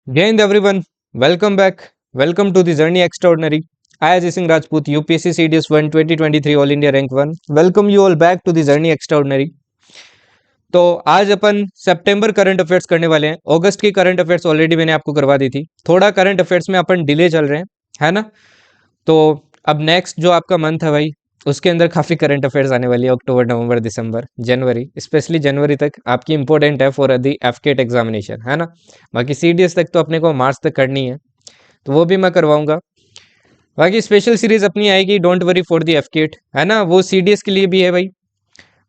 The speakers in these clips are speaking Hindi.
Jai Hind everyone, welcome back. Welcome to the Journey Extraordinary. I, Ajay Singh Rajput, UPSC CDS 1 2023 All India Rank 1. Welcome you all back to the Journey Extraordinary. तो आज अपन सितंबर करंट अफेयर्स करने वाले हैं। अगस्त की करंट अफेयर्स ऑलरेडी मैंने आपको करवा दी थी। थोड़ा करंट अफेयर्स में अपन डिले चल रहे हैं, है ना। तो अब नेक्स्ट जो आपका मंथ है भाई, उसके अंदर काफ़ी करंट अफेयर्स आने वाली है। अक्टूबर, नवंबर, दिसंबर, जनवरी, स्पेशली जनवरी तक आपकी इंपॉर्टेंट है फॉर दी एफकेट एग्जामिनेशन, है ना। बाकी सीडीएस तक तो अपने को मार्च तक करनी है, तो वो भी मैं करवाऊंगा। बाकी स्पेशल सीरीज अपनी आएगी, डोंट वरी फॉर दी एफकेट, है ना। वो सीडीएस के लिए भी है भाई।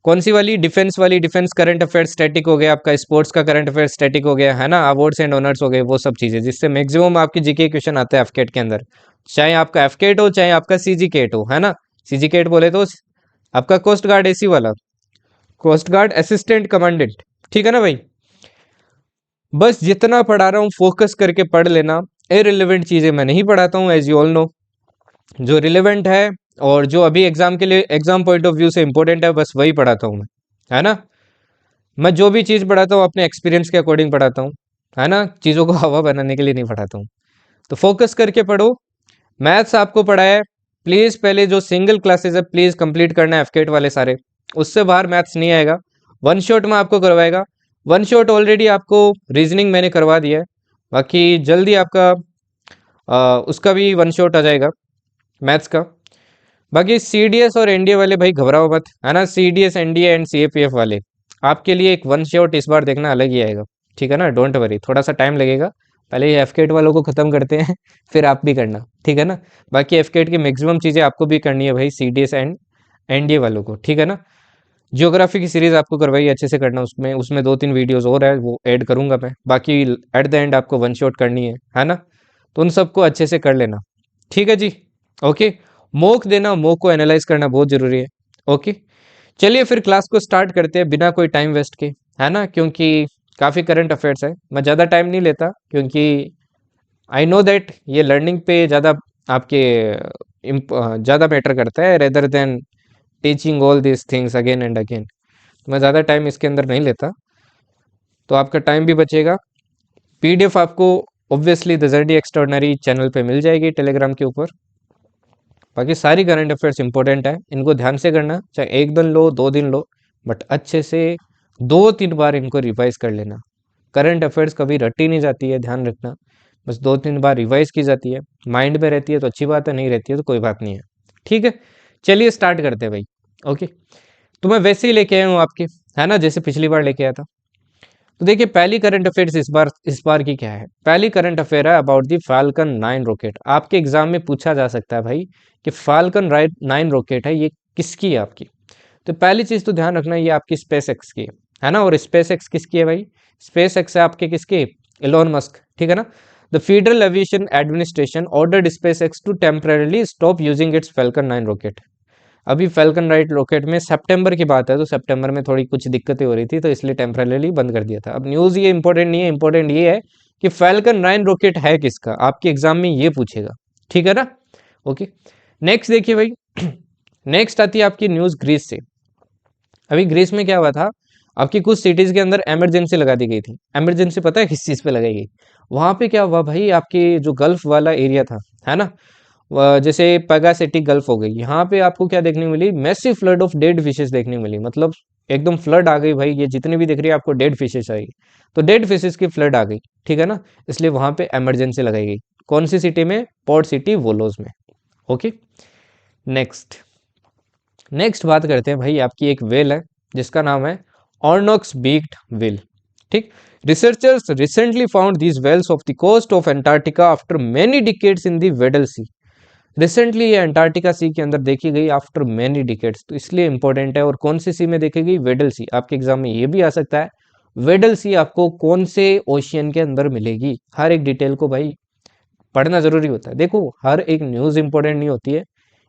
कौन सी वाली? डिफेंस वाली। डिफेंस करंट अफेयर स्टैटिक हो गया आपका, स्पोर्ट्स का करंट अफेयर स्टैटिक हो गया, है ना। अवार्ड्स एंड ऑनर्स हो गए, वो सब चीजें जिससे मैक्सिमम आपकी जीके क्वेश्चन आते हैं एफकेट के अंदर। चाहे आपका एफकेट हो, चाहे आपका सीजीकेट हो, है ना। सीजीकेट बोले तो आपका कोस्ट गार्ड एसी वाला, कोस्ट गार्ड असिस्टेंट कमांडेंट, ठीक है ना भाई। बस जितना पढ़ा रहा हूँ फोकस करके पढ़ लेना। इररिलेवेंट चीजें मैं नहीं पढ़ाता हूँ, एज यू ऑल नो। जो रिलेवेंट है और जो अभी एग्जाम के लिए एग्जाम पॉइंट ऑफ व्यू से इंपॉर्टेंट है, बस वही पढ़ाता हूँ मैं, है ना। मैं जो भी चीज़ पढ़ाता हूँ अपने एक्सपीरियंस के अकॉर्डिंग पढ़ाता हूँ, है ना। चीज़ों को हवा बनाने के लिए नहीं पढ़ाता हूँ। तो फोकस करके पढ़ो। मैथ्स आपको पढ़ाया है, प्लीज़ पहले जो सिंगल क्लासेस है प्लीज़ कंप्लीट करना है एफकेट वाले सारे। उससे बाहर मैथ्स नहीं आएगा। वन शॉट में आपको करवाएगा। वन शॉट ऑलरेडी आपको रीजनिंग मैंने करवा दिया है। बाकी जल्दी आपका उसका भी वन शॉट आ जाएगा, मैथ्स का। बाकी सीडीएस और एनडीए वाले भाई घबराओ मत, है ना। सीडीएस, एनडीए एंड सीएपीएफ वाले आपके लिए एक वन शॉट इस बार देखना अलग ही आएगा, ठीक है ना। डोंट वरी, थोड़ा सा टाइम लगेगा। पहले ये एफकेट वालों को खत्म करते हैं फिर आप भी करना, ठीक है ना। बाकी एफकेट की मैक्सिमम चीज़ें आपको भी करनी है भाई, सीडीएस एंड एनडीए वालों को, ठीक है ना। जियोग्राफी की सीरीज आपको करवाई, अच्छे से करना। उसमें उसमें 2-3 वीडियोस और है, वो ऐड करूंगा मैं। बाकी एट द एंड आपको वन शॉट करनी है ना। तो उन सबको अच्छे से कर लेना, ठीक है जी। ओके। मॉक देना, मॉक को एनालाइज करना बहुत जरूरी है। ओके, चलिए फिर क्लास को स्टार्ट करते हैं बिना कोई टाइम वेस्ट के, है ना। क्योंकि काफ़ी करंट अफेयर्स है, मैं ज़्यादा टाइम नहीं लेता क्योंकि आई नो दैट ये लर्निंग पे ज़्यादा आपके ज़्यादा मैटर करता है rather than teaching all this things again and again. तो मैं ज़्यादा टाइम इसके अंदर नहीं लेता, तो आपका टाइम भी बचेगा। पीडीएफ आपको obviously the journey extraordinary channel पे मिल जाएगी टेलीग्राम के ऊपर। बाकी सारी करंट अफेयर्स इंपॉर्टेंट है, इनको ध्यान से करना। चाहे एक दिन लो, 2 दिन लो, बट अच्छे से 2-3 बार इनको रिवाइज कर लेना। करंट अफेयर्स कभी रटी नहीं जाती है, ध्यान रखना। बस 2-3 बार रिवाइज की जाती है, माइंड में रहती है तो अच्छी बात है, नहीं रहती है तो कोई बात नहीं है, ठीक है। चलिए स्टार्ट करते हैं भाई। ओके, तो मैं वैसे ही लेके आया हूँ आपके, है ना, जैसे पिछली बार लेके आया था। तो देखिए पहली करंट अफेयर्स इस बार की क्या है। पहली करंट अफेयर है अबाउट दी फाल्कन 9 रॉकेट। आपके एग्जाम में पूछा जा सकता है भाई कि फाल्कन 9 रॉकेट है, ये किसकी है आपकी। तो पहली चीज तो ध्यान रखना, ये आपकी स्पेस एक्स की है ना। और स्पेस एक्स किसकी है भाई? स्पेस एक्स है आपके किसके? इलोन मस्क, ठीक है ना। The Federal Aviation Administration ordered SpaceX to temporarily stop using its Falcon 9 rocket. अभी फैल्कन राइट रॉकेट में सितंबर की बात है, तो सितंबर में थोड़ी कुछ दिक्कतें हो रही थी, तो इसलिए टेम्परेली बंद कर दिया था। अब न्यूज़ ये इंपॉर्टेंट नहीं है, इंपॉर्टेंट ये है कि फैल्कन 9 रॉकेट है किसका, आपके एग्जाम में ये पूछेगा, ठीक है ना। ओके, नेक्स्ट देखिए भाई। नेक्स्ट आती है आपकी न्यूज़ ग्रीस से। अभी ग्रीस में क्या हुआ था, आपकी कुछ सिटीज के अंदर इमरजेंसी लगा दी गई थी। इमरजेंसी पता है किस चीज़ पे लगाई गई? वहां पे क्या हुआ भाई, आपके जो गल्फ वाला एरिया था, है ना, जैसे पैगासेटी गल्फ हो गई, यहाँ पे आपको क्या देखने को मिली? Massive flood of dead fishes देखने को मिली। मतलब एकदम फ्लड आ गई भाई, ये जितनी भी दिख रही है आपको डेड फिशेस आई। तो डेड फिशेस की फ्लड आ गई, ठीक है ना। इसलिए वहां पे इमरजेंसी लगाई गई। कौन सी सिटी में? पोर्ट सिटी वोलोज में। ओके, नेक्स्ट नेक्स्ट बात करते हैं भाई, आपकी एक वेल है जिसका नाम है ऑर्नोक्स बीक्ड वेल, ठीक। Researchers recently found these whales off the coast of Antarctica after many decades in the Weddell sea. Recently ये अंटार्कटिका सी के अंदर देखी गई आफ्टर मेनी डिकेड्स, तो इसलिए इंपॉर्टेंट है। और कौन सी सी में देखी गई? वेडल सी। आपके एग्जाम में ये भी आ सकता है, वेडल सी आपको कौन से ओशियन के अंदर मिलेगी। हर एक डिटेल को भाई पढ़ना जरूरी होता है। देखो हर एक न्यूज इंपॉर्टेंट नहीं होती है,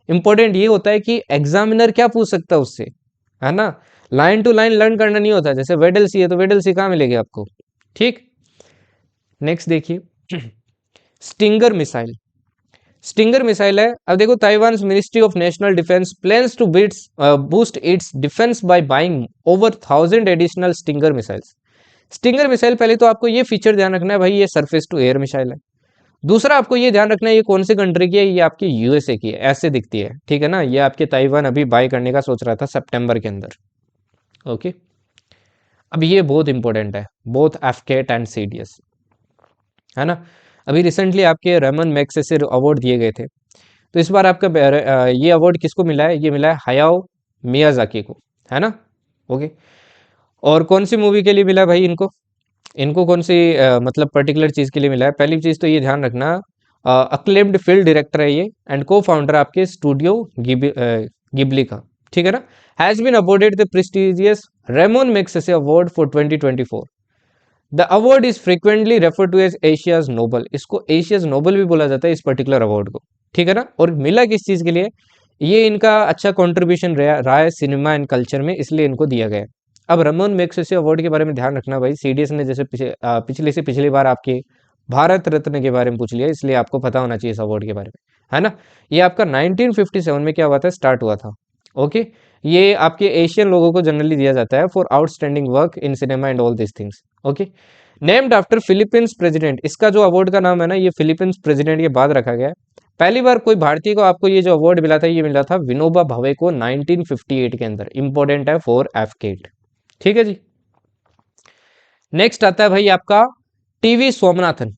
इंपॉर्टेंट ये होता है कि एग्जामिनर क्या पूछ सकता है उससे, है ना। लाइन टू लाइन लर्न करना नहीं होता। जैसे वेडल सी है तो वेडल सी कहाँ मिलेगी आपको, ठीक। नेक्स्ट देखिए, स्टिंगर मिसाइल। स्टिंगर मिसाइल है। अब देखो, Taiwan ministry of national defence plans to boost its defence by buying over 1000 additional stinger missiles. Stinger missile, पहले तो आपको ये फीचर ध्यान रखना है भाई, ये सरफेस टू एयर मिसाइल है। दूसरा आपको ये ध्यान रखना है ये कौन सी कंट्री की है, ये आपकी यूएसए की है, ऐसे दिखती है, ठीक है ना। ये आपके ताइवान अभी बाय करने का सोच रहा था सितंबर के अंदर। ओके, अब ये बहुत इंपॉर्टेंट है, बोथ एफकेट एंड सीडीएस, है ना। अभी रिसेंटली आपके रेमन मैग्सेसे अवार्ड दिए गए थे, तो इस बार आपका ये अवार्ड किसको मिला है, ये मिला है हायाओ मियाजाकी को, है ना। ओके, और कौन सी मूवी के लिए मिला है भाई इनको, इनको कौन सी मतलब पर्टिकुलर चीज़ के लिए मिला है। पहली चीज़ तो ये ध्यान रखना, अक्लेम्ड फिल्म डायरेक्टर है ये, एंड को फाउंडर आपके स्टूडियो गिबली का, ठीक है ना। Has been awarded the prestigious Ramon Magsaysay award for 2024। The award is frequently refer to as Asia's Nobel, इसको एशियाज नोबल भी बोला जाता है इस पर्टिकुलर अवार्ड को, ठीक है ना। और मिला किस चीज़ के लिए, ये इनका अच्छा कंट्रीब्यूशन रहा है सिनेमा एंड कल्चर में, इसलिए इनको दिया गया है। अब रेमोन मैग्सेसे अवार्ड के बारे में ध्यान रखना भाई, सीडीएस ने जैसे पिछले से पिछली बार आपके भारत रत्न के बारे में पूछ लिया, इसलिए आपको पता होना चाहिए इस अवार्ड के बारे में, है ना। ये आपका 1957 में क्या हुआ था, स्टार्ट हुआ था। ओके, ये आपके एशियन लोगों को जनरली दिया जाता है for outstanding work in cinema and all this things. Okay, named after Philippines president, इसका जो अवार्ड का नाम है ना, ये फिलीपींस प्रेसिडेंट के बाद रखा गया है। पहली बार कोई भारतीय को आपको ये जो अवार्ड मिला था, ये मिला था विनोबा भावे को 1958 के अंदर, इंपॉर्टेंट है फॉर एफकेट, ठीक है जी। नेक्स्ट आता है भाई आपका टीवी सोमनाथन।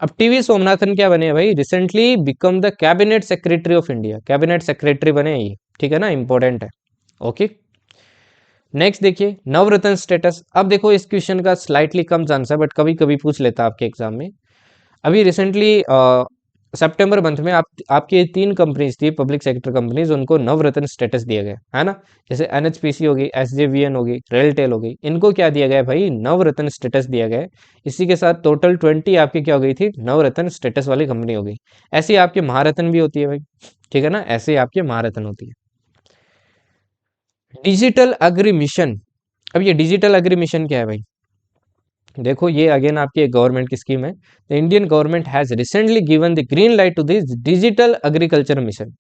अब टीवी सोमनाथन क्या बने हैं भाई, recently become the cabinet secretary of India, cabinet secretary बने हैं ये, ठीक है ना, इंपॉर्टेंट है। ओके, नेक्स्ट देखिए नवरत्न स्टेटस। अब देखो इस क्वेश्चन का स्लाइटली कम चांस है, बट कभी कभी पूछ लेता है आपके एग्जाम में। अभी रिसेंटली सितंबर मंथ में आपकी 3 कंपनीज थी, पब्लिक सेक्टर कंपनीज, उनको नवरत्न स्टेटस दिया गया है ना। जैसे एनएचपीसी होगी, एसजेवीएन होगी, रेलटेल होगी, इनको क्या दिया गया भाई, नवरत्न स्टेटस दिया गया है। इसी के साथ टोटल 20 आपकी क्या हो गई थी, नवरत्न स्टेटस वाली कंपनी हो गई। ऐसी आपकी महारत्न भी होती है भाई, ठीक है ना, ऐसे आपकी महारत्न होती है। डिजिटल अग्री मिशन, अब ये डिजिटल अग्री मिशन क्या है भाई, देखो ये अगेन आपकी एक गवर्नमेंट की स्कीम है। The Indian government has recently given the green light to this digital agriculture mission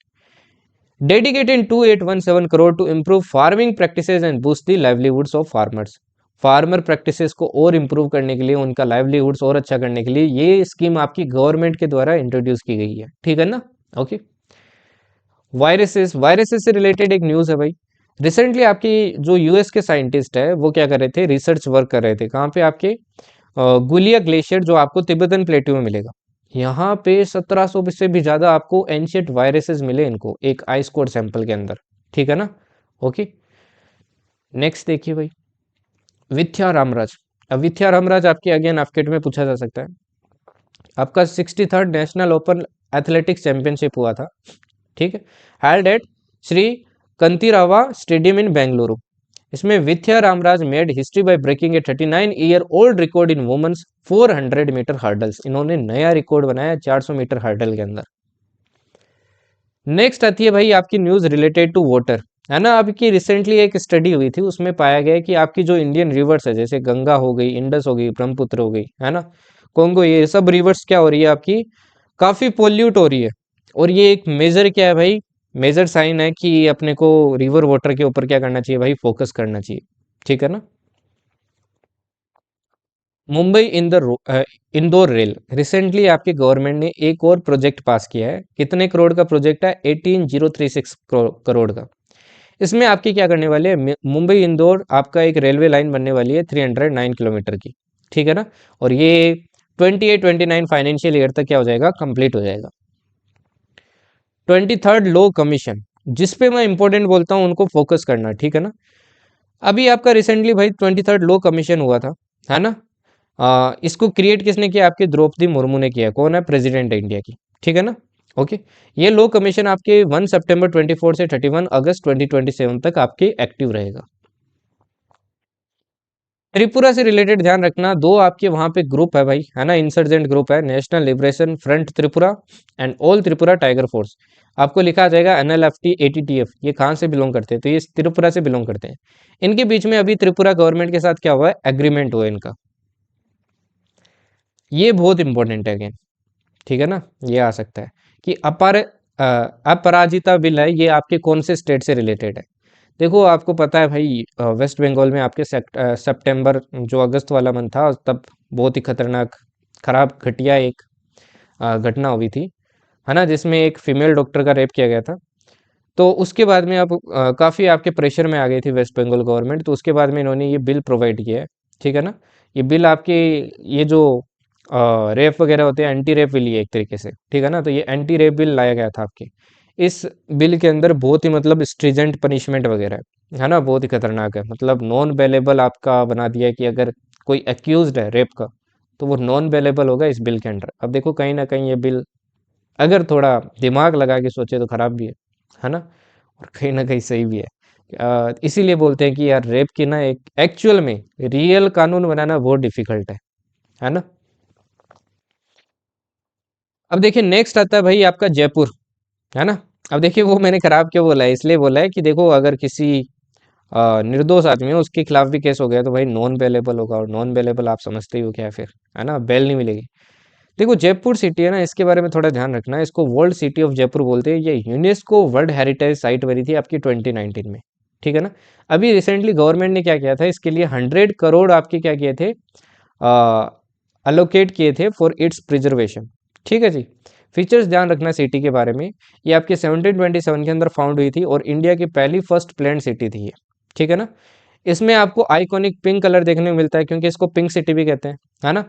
dedicated 2817 crore to improve farming practices and boost the livelihoods of farmers. Farmer practices को और इम्प्रूव करने के लिए, उनका लाइवलीहुड्स और अच्छा करने के लिए ये स्कीम आपकी गवर्नमेंट के द्वारा इंट्रोड्यूस की गई है, ठीक है ना। ओके, वायरसेस से रिलेटेड एक न्यूज़ है भाई। रिसेंटली आपकी जो यूएस के साइंटिस्ट है वो क्या कर रहे थे, रिसर्च वर्क कर रहे थे, कहाँ पे, आपके गुलिया ग्लेशियर जो आपको तिब्बतन प्लेटू में मिलेगा, यहाँ पे 1700 से भी ज़्यादा आपको एंशियंट वायरसेस मिले इनको एक आइस कोर सैंपल के अंदर, ठीक है ना। ओके, नेक्स्ट देखिए भाई विद्या रामराज। अब विद्या रामराज आपके अगेन एफकेट में पूछा जा सकता है। आपका 63rd national open athletics championship हुआ था, ठीक है, held at Shri Kanteerava stadium in Bengaluru. इसमें Vidya Ramraj made history by breaking a 39 year old record in women's 400 metre hurdles, इन्होंने नया रिकॉर्ड बनाया 400 मीटर हर्डल के अंदर। नेक्स्ट आती है भाई आपकी न्यूज रिलेटेड टू वाटर, है ना। आपकी रिसेंटली एक स्टडी हुई थी, उसमें पाया गया कि आपकी जो इंडियन रिवर्स है, जैसे गंगा हो गई, इंडस हो गई, ब्रह्मपुत्र हो गई, है ना, कोंगो, ये सब रिवर्स क्या हो रही है आपकी, काफी पोल्यूट हो रही है। और ये एक मेजर क्या है भाई, मेजर साइन है कि अपने को रिवर वाटर के ऊपर क्या करना चाहिए भाई, फोकस करना चाहिए, ठीक है ना। मुंबई इंदौर रेल, रिसेंटली आपकी गवर्नमेंट ने एक और प्रोजेक्ट पास किया है, कितने करोड़ का प्रोजेक्ट है, 18036 करोड़ का। इसमें आपकी क्या करने वाले हैं, मुंबई इंदौर आपका एक रेलवे लाइन बनने वाली है 309 किलोमीटर की, ठीक है ना। और ये 28-29 फाइनेंशियल ईयर तक क्या हो जाएगा, कंप्लीट हो जाएगा। 23rd लो कमीशन, जिसपे मैं इंपॉर्टेंट बोलता हूँ उनको फोकस करना, ठीक है ना। अभी आपका रिसेंटली भाई 23rd लो कमीशन हुआ था, है ना। इसको क्रिएट किसने किया, आपके द्रौपदी मुर्मू ने किया, कौन है, प्रेसिडेंट है इंडिया की, ठीक है ना। ओके, ये लो कमीशन आपके 1 सितंबर 24 से 31 अगस्त 2027 तक आपके एक्टिव रहेगा। त्रिपुरा से रिलेटेड ध्यान रखना, दो आपके वहां पे ग्रुप है भाई, है ना, इंसर्जेंट ग्रुप है, national liberation front Tripura and all Tripura tiger force. आपको लिखा आ जाएगा एनएलएफटी एटीटीएफ, ये कहाँ से बिलोंग करते हैं, तो ये त्रिपुरा से बिलोंग करते हैं। इनके बीच में अभी त्रिपुरा गवर्नमेंट के साथ क्या हुआ है, एग्रीमेंट हुआ है इनका, ये बहुत इंपॉर्टेंट है अगेन, ठीक है ना। ये आ सकता है कि अपराजिता बिल है, ये आपके कौन से स्टेट से रिलेटेड है। द देखो आपको पता है भाई, वेस्ट बंगाल में आपके सितंबर जो अगस्त वाला मंथ था तब बहुत ही खतरनाक खराब घटिया एक घटना हुई थी, है ना, जिसमें एक फीमेल डॉक्टर का रेप किया गया था। तो उसके बाद में आप काफ़ी आपके प्रेशर में आ गई थी वेस्ट बंगाल गवर्नमेंट, तो उसके बाद में इन्होंने ये बिल प्रोवाइड किया है, ठीक है ना। ये बिल आपके, ये जो रेप वगैरह होते हैं, एंटी रेप बिल, ये एक तरीके से, ठीक है ना। तो ये एंटी रेप बिल लाया गया था आपके, इस बिल के अंदर बहुत ही मतलब स्ट्रिजेंट पनिशमेंट वगैरह है ना, बहुत ही खतरनाक है, मतलब नॉन बेलेबल आपका बना दिया है कि अगर कोई एक्यूज्ड है रेप का तो वो नॉन बेलेबल होगा इस बिल के अंडर। अब देखो कहीं ना कहीं ये बिल अगर थोड़ा दिमाग लगा के सोचे तो खराब भी है ना, और कहीं ना कहीं सही भी है। इसीलिए बोलते हैं कि यार रेप की ना एक एक्चुअल में रियल कानून बनाना बहुत डिफिकल्ट है ना। अब देखिए नेक्स्ट आता है भाई आपका जयपुर, है ना। अब देखिए वो मैंने खराब क्यों बोला है, इसलिए बोला है कि देखो अगर किसी निर्दोष आदमी है उसके खिलाफ भी केस हो गया तो भाई नॉन बेलेबल होगा, और नॉन बेलेबल आप समझते ही हो क्या है फिर, है ना, बेल नहीं मिलेगी। देखो जयपुर सिटी है ना, इसके बारे में थोड़ा ध्यान रखना है, इसको वर्ल्ड सिटी ऑफ जयपुर बोलते हैं। ये यूनेस्को वर्ल्ड हेरिटेज साइट बनी थी आपकी 2019 में, ठीक है ना। अभी रिसेंटली गवर्नमेंट ने क्या किया था, इसके लिए 100 करोड़ आपके क्या किए थे, अलोकेट किए थे फॉर इट्स प्रिजर्वेशन, ठीक है जी। फीचर्स ध्यान रखना सिटी के बारे में, ये आपके 1727 के अंदर फाउंड हुई थी और इंडिया की पहली फर्स्ट प्लान सिटी थी ये, ठीक है ना। इसमें आपको आइकॉनिक पिंक कलर देखने को मिलता है, क्योंकि इसको पिंक सिटी भी कहते हैं, है ना।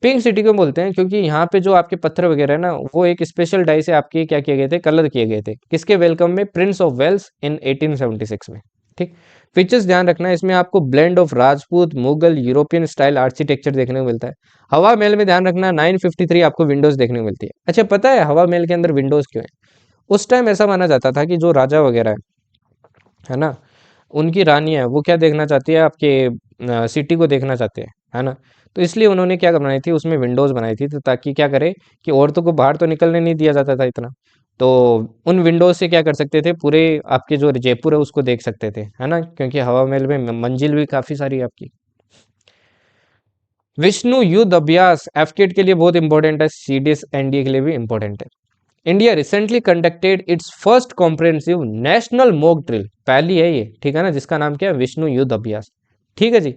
पिंक सिटी क्यों बोलते हैं, क्योंकि यहाँ पे जो आपके पत्थर वगैरह है ना, वो एक स्पेशल डाई से आपके क्या किए गए थे, कलर किए गए थे, किसके वेलकम में, प्रिंस ऑफ वेल्स इन 1876 में, ठीक। फीचर्स ध्यान रखना है, इसमें आपको blend of Rajput, Mughal, European style architecture देखने को मिलता है। हवा महल में ध्यान रखना 953 आपको विंडोज देखने को मिलती है। अच्छा पता है हवा महल के अंदर विंडोज क्यों है? उस टाइम ऐसा माना जाता था कि जो राजा वगैरह है ना, उनकी रानी है, वो क्या देखना चाहती है, आपके सिटी को देखना चाहते हैं, है ना। तो इसलिए उन्होंने क्या बनाई थी, उसमें विंडोज बनाई थी, तो ताकि क्या करे कि औरतों को बाहर तो निकलने नहीं दिया जाता था इतना, तो उन विंडोज से क्या कर सकते थे, पूरे आपके जो जयपुर है उसको देख सकते थे, है ना, क्योंकि हवा महल में मंजिल भी काफी सारी है आपकी। विष्णु युद्ध अभ्यास एफकेट के लिए बहुत इंपॉर्टेंट है, सीडीएस एनडीए के लिए भी इंपॉर्टेंट है। India recently conducted it's first comprehensive national mock drill, पहली है ये, ठीक है ना, जिसका नाम क्या है, विष्णु युद्ध अभ्यास, ठीक है जी।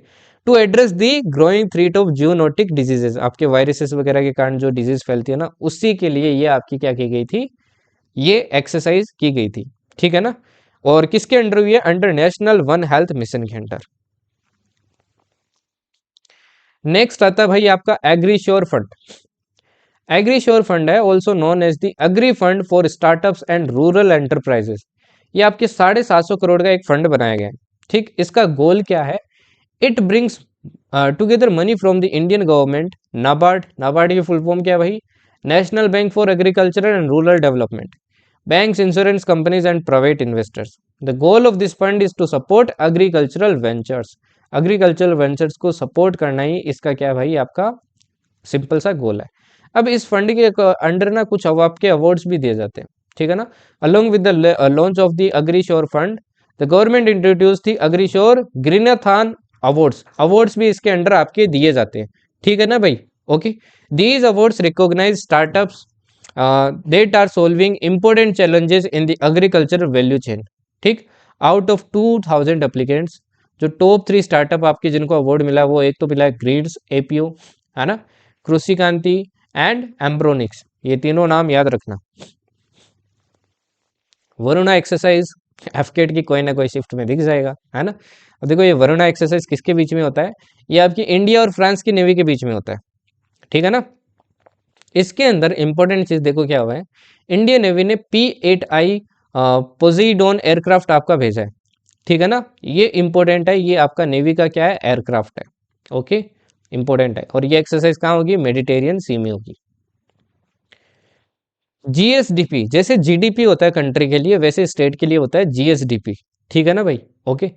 To address the growing threat of zoonotic diseases, आपके वायरसेस वगैरह के कारण जो डिजीज फैलती है ना, उसी के लिए ये आपकी क्या की गई थी, ये एक्सरसाइज की गई थी, ठीक है ना। और किसके अंडर हुई है, under national one health mission के अंडर। नेक्स्ट आता है भाई आपका एग्रीश्योर फंड। एग्रीश्योर फंड है also known as the agri fund for startups and rural enterprises. ये आपके 750 करोड़ का एक फंड बनाया गया है, ठीक। इसका गोल क्या है, it brings together money from the Indian government, NABARD, NABARD की फुल फॉर्म क्या है भाई, national bank for agriculture and rural development, banks, insurance companies and private investors. The goal of this fund is to support agricultural ventures. agricultural ventures को support करना ही इसका क्या है भाई, आपका सिंपल सा गोल है। अब इस फंड के अंडर ना कुछ आपके अवार्ड्स भी दिए जाते हैं, ठीक है ना। Along with the launch of the AgriSURE fund, the government introduce the AgriSURE Greenathon awards, awards भी इसके अंडर आपके दिए जाते हैं, ठीक है ना भाई। Okay, these awards recognise startups that are solving important challenges in the agriculture value chain, ठीक। आउट ऑफ 2000 एप्लीकेंट्स, जो टॉप 3 स्टार्टअप आपके जिनको अवार्ड मिला, वो एक तो मिला है ग्रीड्स एपीओ, है ना, क्रूसिकांति एंड एम्ब्रोनिक्स, ये तीनों नाम याद रखना। वरुणा एक्सरसाइज एफकेट की कोई ना कोई शिफ्ट में दिख जाएगा, है ना। अब देखो ये वरुणा एक्सरसाइज किसके बीच में होता है, ये आपकी इंडिया और फ्रांस की नेवी के बीच में होता है, ठीक है ना। इसके अंदर इंपॉर्टेंट चीज देखो क्या हुआ है, इंडियन नेवी ने P8I पोजीडोन एयरक्राफ्ट आपका भेजा है, ठीक है ना। ये इंपॉर्टेंट है, ये आपका नेवी का क्या है, एयरक्राफ्ट है, ओके, इंपॉर्टेंट है। और ये एक्सरसाइज कहाँ होगी, मेडिटेरियन सी में होगी। जीएसडीपी, जैसे जीडीपी होता है कंट्री के लिए, वैसे स्टेट के लिए होता है जीएसडीपी, ठीक है ना भाई, ओके।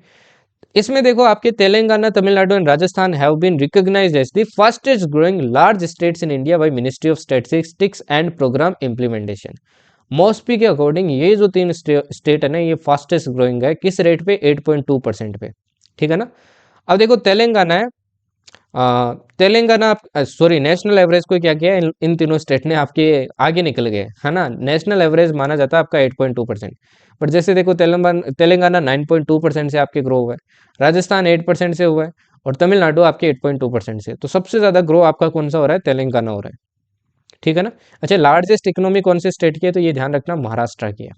इसमें देखो आपके Telangana, Tamil Nadu and Rajasthan have been recognised as the fastest growing large states in India by ministry of statistics and programme implementation. MoSPI के अकॉर्डिंग ये जो 3 स्टेट है ना, ये फास्टेस्ट ग्रोइंग है, किस रेट पे, 8.2% पे, ठीक है ना। अब देखो तेलंगाना है, तेलंगाना सॉरी नेशनल एवरेज को क्या किया, इन तीनों स्टेट ने आपके आगे निकल गए, है ना। नेशनल एवरेज माना जाता है आपका 8.2%, बट जैसे देखो तेलंगाना 9.2% से आपके ग्रो हुआ है, राजस्थान 8% से हुआ है, और तमिलनाडु आपके 8.2% से। तो सबसे ज्यादा ग्रो आपका कौन सा हो रहा है? तेलंगाना हो रहा है, ठीक है ना। अच्छा, लार्जेस्ट इकोनॉमी कौन से स्टेट की है? तो ये ध्यान रखना, महाराष्ट्र की है।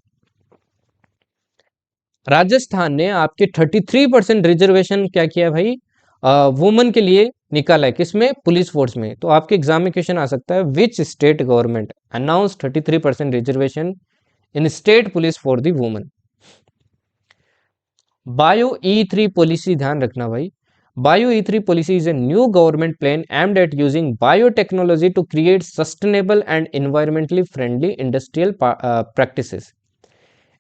राजस्थान ने आपके 33% रिजर्वेशन क्या किया भाई, वुमन के लिए निकाला है, किसमें? पुलिस फोर्स में। तो आपके एग्जाम में क्वेश्चन आ सकता है, which state government announce 33% reservation in state police for the women. Bio E3 policy, ध्यान रखना भाई, bio E3 policy is a new government plan aimed at using biotechnology to create sustainable and environmentally friendly industrial practices.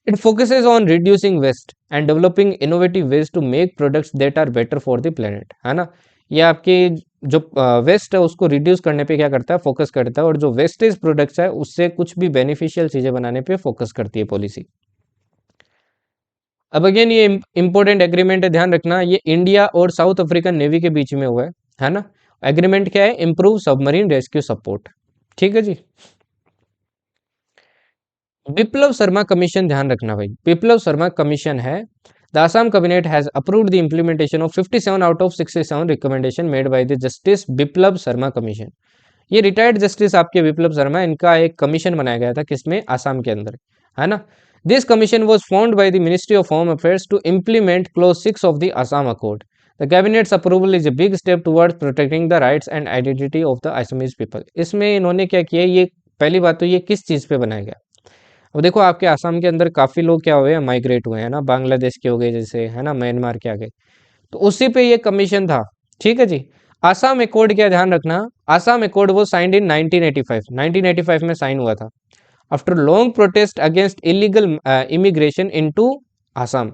It focuses on reducing waste and developing innovative ways to make products that are better for the planet, है ना। ये आपके जो वेस्ट है उसको रिड्यूस करने पे क्या करता है? फोकस करता है, और जो वेस्टेज प्रोडक्ट्स है उससे कुछ भी बेनिफिशियल चीजें बनाने पे फोकस करती है पॉलिसी। अब अगेन ये इंपॉर्टेंट एग्रीमेंट है, ध्यान रखना, ये इंडिया और साउथ अफ्रीकन नेवी के बीच में हुआ है ना। एग्रीमेंट क्या है? इंप्रूव सबमरीन रेस्क्यू सपोर्ट, ठीक है जी। बिप्लब शर्मा कमीशन, ध्यान रखना भाई, बिप्लब शर्मा कमीशन है, the Assam cabinet has approved the implementation of 57 out of 67 recommendation made by the justice Biplab Sharma commission. ये रिटायर्ड जस्टिस आपके बिप्लब शर्मा, इनका एक कमीशन बनाया गया था, किसमें? आसाम के अंदर, है ना। This commission was found by the ministry of home affairs to implement clause 6 of the Assam accord. The cabinet's approval is a big step towards protecting the rights and identity of the Assamese people. इसमें इन्होंने क्या किया? ये पहली बात तो ये किस चीज पे बनाया गया? अब देखो आपके आसाम के अंदर काफी लोग क्या हुए हैं? माइग्रेट हुए हैं ना, बांग्लादेश के हो गए जैसे, है ना, म्यांमार के आ गए, तो उसी पे ये कमीशन था, ठीक है जी। आसाम एकॉर्ड क्या, ध्यान रखना, आसाम एकॉर्ड वो साइंड इन 1985, 1985 में साइन हुआ था, after long protest against illegal immigration into Assam.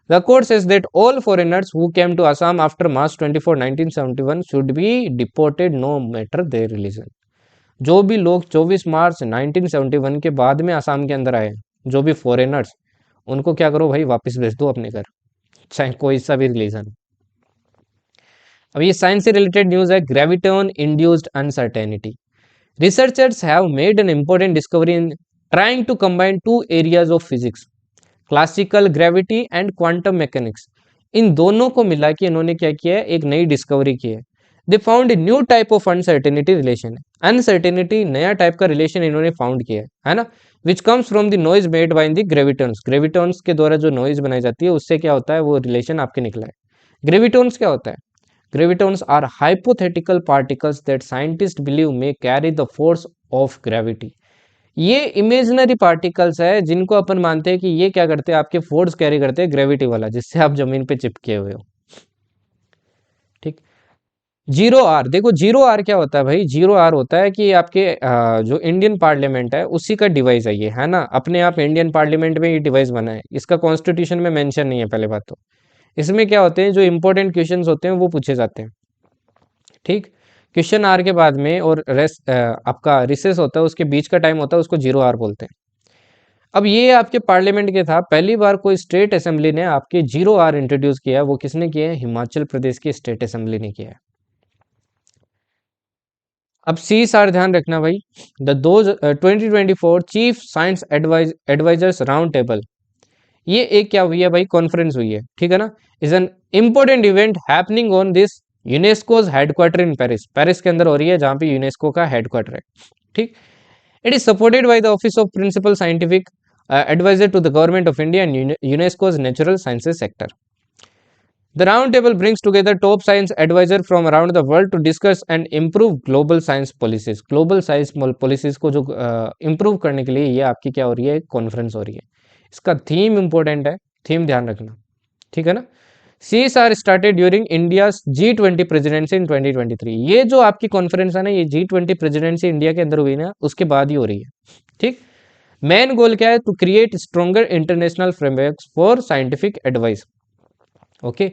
The court says that all foreigners who came to Assam after March 24, 1971 should be deported no matter their religion. जो भी लोग 24 मार्च 1971 के बाद में आसाम के अंदर आए, जो भी फॉरेनर्स, उनको क्या करो भाई? वापस भेज दो अपने घर, चाहे कोई सा भी रिलीजन। अब ये साइंस से रिलेटेड न्यूज है, graviton induced uncertainty. Researchers have made an important discovery in trying to combine two areas of physics, classical gravity and quantum mechanics. इन दोनों को मिला के इन्होंने क्या किया है? एक नई डिस्कवरी की है। They found a new type of uncertainty relation, uncertainty नया टाइप का रिलेशन इन्होंने फाउंड किया है ना, which comes from the noise made by the ग्रेविटॉन्स। ग्रेविटॉन्स के द्वारा जो नॉइज बनाई जाती है उससे क्या होता है? वो रिलेशन आपके निकला है। ग्रेविटॉन्स क्या होता है? Gravitons are hypothetical particles that scientist believe may carry the force of gravity. ये इमेजिनरी पार्टिकल्स है जिनको अपन मानते हैं कि ये क्या करते हैं? आपके फोर्स कैरी करते हैं, ग्रेविटी वाला, जिससे आप जमीन पे चिपके हुए हो, ठीक। जीरो आर, देखो जीरो आर क्या होता है भाई? जीरो आर होता है कि आपके जो इंडियन पार्लियामेंट है उसी का डिवाइस है ये, है ना। अपने आप इंडियन पार्लियामेंट में ये डिवाइस बना है, इसका कॉन्स्टिट्यूशन में मेंशन नहीं है, पहले बात तो। इसमें क्या होते हैं? जो इंपॉर्टेंट क्वेश्चंस होते हैं वो पूछे जाते हैं, ठीक। क्वेश्चन आर के बाद में और रेस्ट आपका रिसेस होता है, उसके बीच का टाइम होता है, उसको जीरो आर बोलते हैं। अब ये आपके पार्लियामेंट के था, पहली बार कोई स्टेट असेंबली ने आपके जीरो आर इंट्रोड्यूस किया है, वो किसने किया है? हिमाचल प्रदेश की स्टेट असेंबली ने किया है। अब सी सार ध्यान रखना भाई, the 2024 chief science advisors round table, ये एक क्या हुई है भाई? कॉन्फ्रेंस हुई है, ठीक है ना। Is an important event happening on this UNESCO's headquarter in Paris, Paris के अंदर हो रही है, जहां पे यूनेस्को का हेडक्वार्टर है, ठीक। It is supported by the office of principal scientific advisor to the government of India and UNESCO's natural sciences sector. The roundtable brings together top science advisors from around the world to discuss and improve global science policies. Global science policies को जो improve करने के लिए ये आपकी क्या हो रही है? कॉन्फ्रेंस हो रही है। इसका थीम इंपॉर्टेंट है, थीम ध्यान रखना, ठीक है ना। CSR started during India's G20 presidency in 2023। ये जो आपकी कॉन्फ्रेंस है ना, ये G20 प्रेसिडेंसी इंडिया के अंदर हुई ना, उसके बाद ही हो रही है, ठीक। मेन गोल क्या है? To create stronger international framework for scientific advice, okay,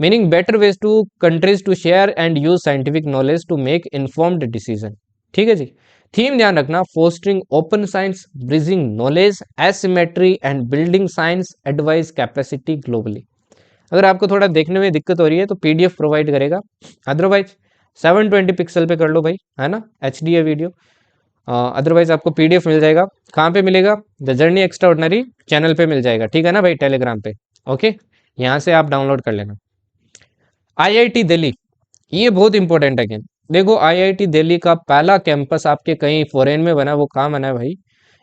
meaning better ways to countries to share and use scientific knowledge to make informed decision, ठीक है जी। थीम ध्यान रखना, fostering open science, bridging knowledge asymmetry and building science advice capacity globally. अगर आपको थोड़ा देखने में दिक्कत हो रही है तो PDF प्रोवाइड करेगा, अदरवाइज 720 पिक्सल पे कर लो भाई, है ना, HD है वीडियो। अदरवाइज आपको पीडीएफ मिल जाएगा। कहाँ पे मिलेगा? The journey extra ordinary channel पे मिल जाएगा, ठीक है ना भाई, टेलीग्राम पे। ओके, यहाँ से आप डाउनलोड कर लेना। आईआईटी दिल्ली, ये बहुत इंपॉर्टेंट है अगेन। देखो आईआईटी दिल्ली का पहला कैंपस आपके कहीं फॉरेन में बना, वो कहाँ बना है भाई?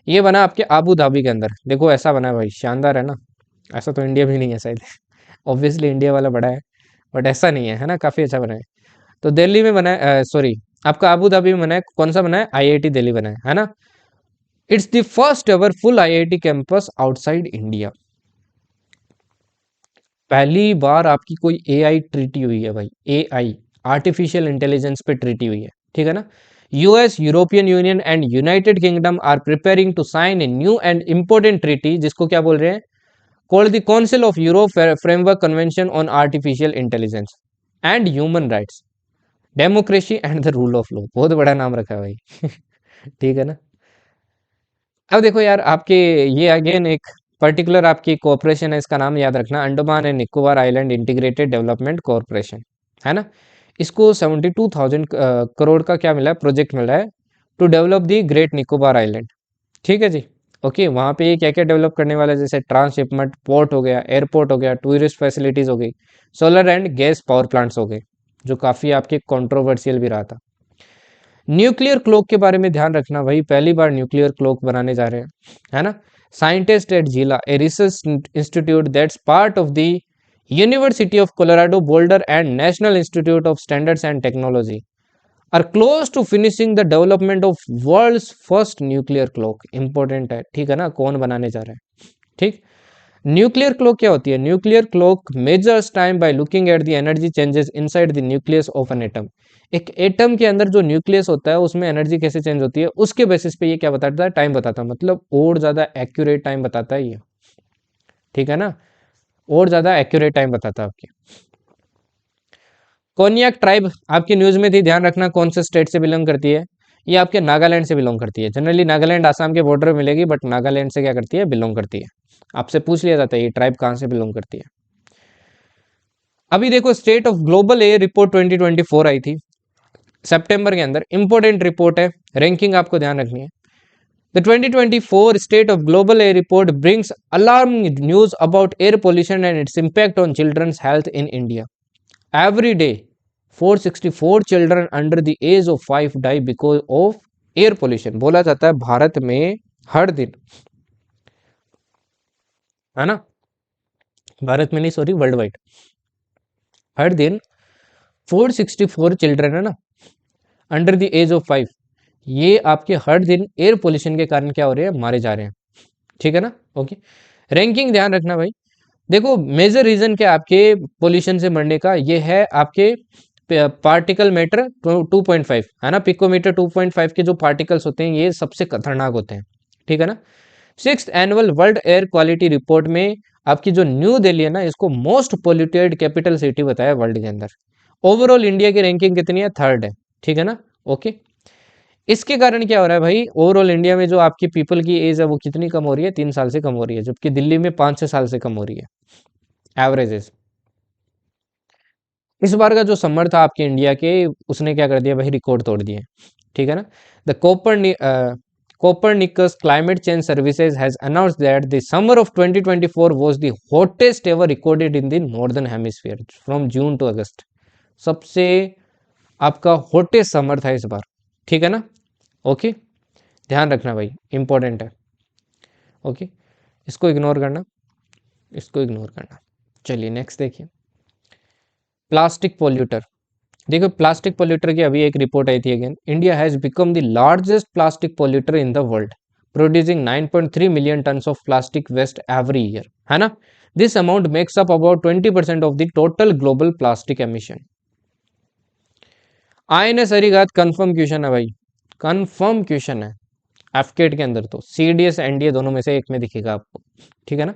ये बना आपके आबू धाबी के अंदर। देखो ऐसा बना है भाई, शानदार है ना। ऐसा तो इंडिया में नहीं है शायद। ऑब्वियसली इंडिया वाला बड़ा है, बट ऐसा नहीं है, है ना, काफ़ी अच्छा बना है। तो दिल्ली में बना है, सॉरी आपका आबू धाबी में बना है। कौन सा बना है? आईआईटी दिल्ली बना है ना। It's the first ever full IIT campus outside India. पहली बार आपकी कोई एआई ट्रीटी हुई है भाई, एआई आर्टिफिशियल इंटेलिजेंस पे ट्रीटी हुई है, ठीक है ना। US, European Union and United Kingdom are preparing to sign a new and important treaty, जिसको क्या बोल रहे हैं? Called the Council of Europe framework convention on artificial intelligence and human rights, democracy and the rule of law. बहुत बड़ा नाम रखा है भाई। ठीक है ना। अब देखो यार, आपके ये अगेन एक पर्टिकुलर आपकी कॉरपोरेशन है, इसका नाम याद रखना, Andaman and Nicobar island integrated development corporation, है ना। इसको 72,000 करोड़ का क्या मिला है? प्रोजेक्ट मिला है to develop the Great Nicobar island, ठीक है जी। ओके, वहाँ पे ये क्या क्या डेवलप करने वाला है? जैसे ट्रांसशिपमेंट पोर्ट हो गया, एयरपोर्ट हो गया, टूरिस्ट फैसिलिटीज हो गई, solar and gas power plants हो गए, जो काफ़ी आपके कंट्रोवर्शियल भी रहा था। न्यूक्लियर क्लॉक के बारे में ध्यान रखना भाई, पहली बार न्यूक्लियर क्लॉक बनाने जा रहे हैं, है ना। Scientist at JILA, a research institute that's part of the University of Colorado Boulder and National Institute of Standards and Technology are close to finishing the development of world's first nuclear clock. Important है, ठीक है ना, कौन बनाने जा रहा है, ठीक। न्यूक्लियर क्लॉक क्या होती है? Nuclear clock measures time by looking at the energy changes inside the nucleus of an atom. एक एटम के अंदर जो न्यूक्लियस होता है उसमें एनर्जी कैसे चेंज होती है, उसके बेसिस पे ये क्या बताता है? टाइम बताता है, मतलब और ज्यादा एक्यूरेट टाइम बताता है ये, ठीक है ना, और ज्यादा एक्यूरेट टाइम बताता है आपके। कोन्याक ट्राइब आपकी न्यूज में थी, ध्यान रखना कौन से स्टेट से बिलोंग करती है? ये आपके नागालैंड से बिलोंग करती है। जनरली नागालैंड आसाम के बॉर्डर में मिलेगी, बट नागालैंड से क्या करती है? बिलोंग करती है। आपसे पूछ लिया जाता है ये ट्राइब कहाँ से बिलोंग करती है। अभी देखो state of global air report 2024 आई थी सितंबर के अंदर, इंपॉर्टेंट रिपोर्ट है, रैंकिंग आपको ध्यान रखनी है। The 2024 State of Global Air Report brings alarming news about air pollution and its impact on children's health in India. Every day, 464 children under the age of 5 die because of air pollution. बोला जाता है भारत में हर दिन, है ना, भारत में नहीं सॉरी, वर्ल्ड वाइड हर दिन 464 चिल्ड्रन है ना, अंडर द एज ऑफ 5, ये आपके हर दिन एयर पोल्यूशन के कारण क्या हो रहे हैं? मारे जा रहे हैं, ठीक है ना। ओके, रैंकिंग ध्यान रखना भाई। देखो मेजर रीजन क्या आपके पोल्यूशन से मरने का? ये है आपके पार्टिकल मैटर 2.5, है ना, पिकोमीटर 2.5 के जो पार्टिकल्स होते हैं ये सबसे खतरनाक होते हैं, ठीक है ना। 6th annual world air quality report में आपकी जो न्यू दिल्ली है ना, इसको मोस्ट पोल्यूटेड कैपिटल सिटी बताया वर्ल्ड के अंदर। ओवरऑल इंडिया की रैंकिंग कितनी है? 3rd है, ठीक है ना। ओके, इसके कारण क्या हो रहा है भाई? ओवरऑल इंडिया में जो आपकी पीपल की एज है वो कितनी कम हो रही है? 3 साल से कम हो रही है, जबकि दिल्ली में 5-6 साल से कम हो रही है एवरेज एज। इस बार का जो समर था आपके इंडिया के, उसने क्या कर दिया भाई? रिकॉर्ड तोड़ दिए, ठीक है ना। The Copernicus Climate Change Services has announced that the summer of 2024 was the hottest ever recorded in the northern hemisphere from June to August. सबसे आपका हॉटेस्ट समर था इस बार, ठीक है ना। ओके, ध्यान रखना भाई, इंपॉर्टेंट है। ओके, इसको इग्नोर करना, इसको इग्नोर करना। चलिए नेक्स्ट देखिए, प्लास्टिक पोल्यूटर। देखो प्लास्टिक पोल्यूटर की अभी एक रिपोर्ट आई थी again, India has become the largest plastic polluter in the world, producing 9.3 million tons of plastic waste every year, है ना। This amount makes up about 20% of the total global plastic emission. INS Arighaat confirm question है भाई, कंफर्म क्वेश्चन है। एफकेट के अंदर तो सीडीएस एनडीए दोनों में से एक में दिखेगा आपको, ठीक है ना।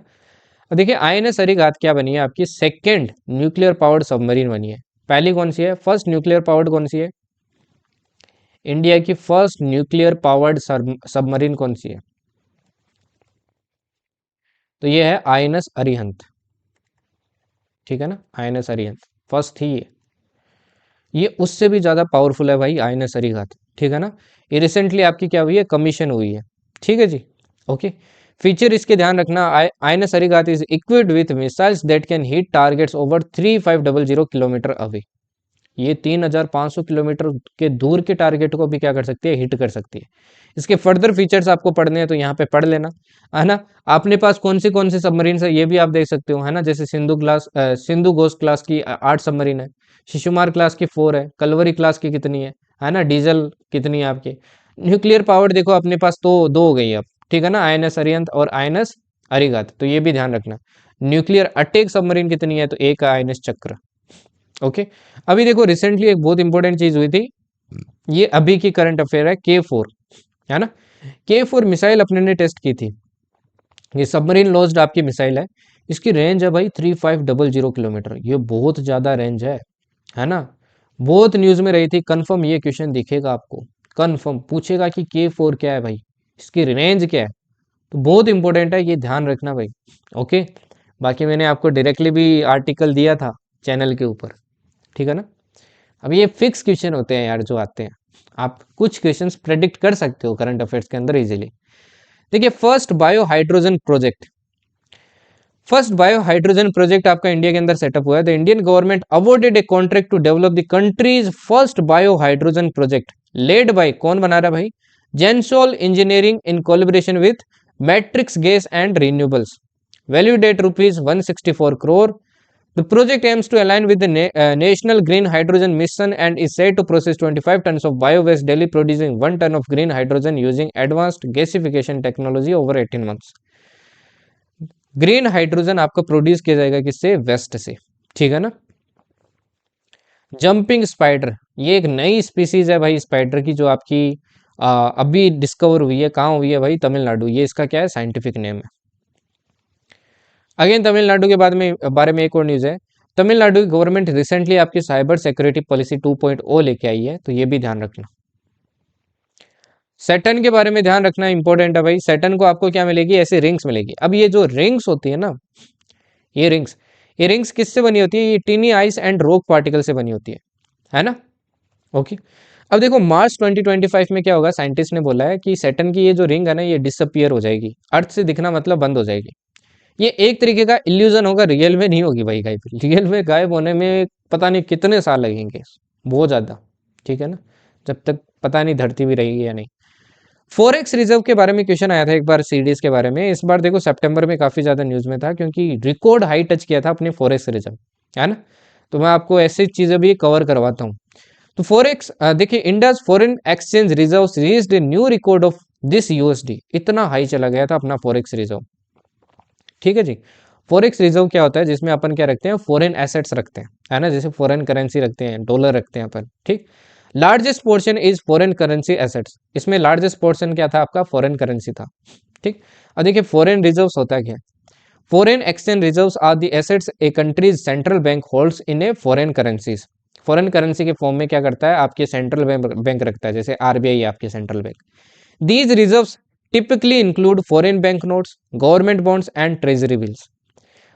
देखिए आईएनएस हरिघात क्या बनी है? आपकी सेकेंड न्यूक्लियर पावर्ड सबमरीन बनी है। पहली कौन सी है? फर्स्ट न्यूक्लियर पावर्ड कौन सी है? इंडिया की फर्स्ट न्यूक्लियर पावर्ड सबमरीन कौन सी है? तो ये है आईएनएस अरिहंत, ठीक है ना, आईएनएस अरिहंत फर्स्ट थी ये उससे भी ज्यादा पावरफुल है भाई आईएनएस अरिहंत, ठीक है ना। ये रिसेंटली आपकी क्या हुई है, कमीशन हुई है, ठीक है जी। ओके, फीचर इसके ध्यान रखना, INS Arighaat is equipped with missiles that can hit targets over 3500 kilometre away. ये 3500 किलोमीटर के दूर के टारगेट को भी क्या कर सकती है, हिट कर सकती है। इसके फर्दर फीचर्स आपको पढ़ने हैं तो यहाँ पे पढ़ लेना, है ना। अपने पास कौन सी सबमरीन है ये भी आप देख सकते हो, है ना। जैसे सिंधु घोष क्लास की 8 सबमरीन है, शिशुमार क्लास की 4 है, कलवरी क्लास की कितनी है ना, डीजल कितनी है आपके। न्यूक्लियर पावर्ड देखो अपने पास तो 2 हो गई अब, ठीक है ना, आईएनएस अरिहंत और आईएनएस अरिगत, तो ये भी ध्यान रखना। न्यूक्लियर अटैक सबमरीन कितनी है, तो एक आईएनएस चक्र। ओके, अभी देखो रिसेंटली एक बहुत इंपॉर्टेंट चीज हुई थी, ये अभी की करंट अफेयर है, K4, है ना। K4 मिसाइल अपने ने टेस्ट की थी, ये सबमरीन लॉन्च्ड आपकी मिसाइल है। इसकी रेंज है भाई 3500 किलोमीटर, ये बहुत ज्यादा रेंज है ना। बहुत न्यूज में रही थी, कंफर्म ये क्वेश्चन दिखेगा आपको, कंफर्म पूछेगा कि K4 क्या है भाई, इसकी रेंज क्या है, तो बहुत इंपॉर्टेंट है, ये ध्यान रखना भाई। ओके, बाकी मैंने आपको डायरेक्टली भी आर्टिकल दिया था चैनल के ऊपर, ठीक है ना। अब ये फिक्स क्वेश्चन होते हैं यार जो आते हैं, आप कुछ क्वेश्चंस प्रेडिक्ट कर सकते हो करंट अफेयर्स के अंदर इजीली। देखिए, फर्स्ट बायो हाइड्रोजन प्रोजेक्ट आपका इंडिया के अंदर सेटअप हुआ है। The Indian government awarded a contract to develop the country's first bio hydrogen project, led by, कौन बना रहा भाई, Gensol engineering in collaboration with Matrix gas and renewables, valued at rupees 164 crore. The project aims to align with the National Green Hydrogen Mission and is said to process 25 tons of bio-waste daily, producing 1 ton of green hydrogen using advanced gasification technology over 18 months. Green hydrogen आपका प्रोड्यूस किया जाएगा किससे, वेस्ट से, ठीक है ना। जंपिंग स्पाइडर, ये एक नई स्पीसीज है भाई स्पाइडर की, जो आपकी अभी डिस्कवर हुई है, कहाँ हुई है भाई, तमिलनाडु, ये इसका क्या है, साइंटिफिक नेम है। अगेन तमिलनाडु के बारे में एक और न्यूज है, तमिलनाडु की गवर्नमेंट रिसेंटली आपकी साइबर सिक्योरिटी पॉलिसी 2.0 लेके आई है, तो ये भी ध्यान रखना। सैटर्न के बारे में ध्यान रखना, इंपॉर्टेंट है भाई। सैटर्न को आपको क्या मिलेगी, ऐसे रिंग्स मिलेगी। अब ये जो रिंग्स होती है ना, ये रिंग्स किससे बनी होती है, ये tiny ice and rock particle से बनी होती है ना। ओके, अब देखो मार्च 2025 में क्या होगा, साइंटिस्ट ने बोला है कि सैटर्न की ये जो रिंग है ना, ये डिसअपियर हो जाएगी, अर्थ से दिखना मतलब बंद हो जाएगी। ये एक तरीके का इल्यूजन होगा, रियल में नहीं होगी भाई गायब, रियल में गायब होने में पता नहीं कितने साल लगेंगे, बहुत ज़्यादा, ठीक है ना, जब तक पता नहीं धरती भी रहेगी या नहीं। फॉरेक्स रिजर्व के बारे में क्वेश्चन आया था एक बार सीडीज के बारे में, इस बार देखो सितंबर में काफ़ी ज़्यादा न्यूज़ में था, क्योंकि रिकॉर्ड हाई टच किया था अपने फॉरेक्स रिजर्व, है ना। तो मैं आपको ऐसी चीज़ें भी कवर करवाता हूँ। तो फॉरेक्स देखिए, India's foreign exchange reserves reached a new record of this USD, इतना हाई चला गया था अपना फॉरेक्स रिजर्व, ठीक है जी। फॉरेक्स रिजर्व क्या होता है, जिसमें अपन क्या रखते हैं, फॉरेन एसेट्स रखते हैं, है ना, जैसे फॉरेन करेंसी रखते हैं, डॉलर रखते हैं अपन, ठीक। Largest portion is foreign currency assets, इसमें लार्जेस्ट पोर्शन क्या था आपका, फॉरेन करेंसी था, ठीक। अब देखिए फॉरेन रिजर्व्स होता है क्या, foreign exchange reserves are the assets a country's central bank holds in a foreign currencies, foreign currency के फॉर्म में क्या करता है, आपके सेंट्रल बैंक रखता है, जैसे आरबीआई आपके central bank. These reserves typically include foreign bank notes, government bonds and treasury bills.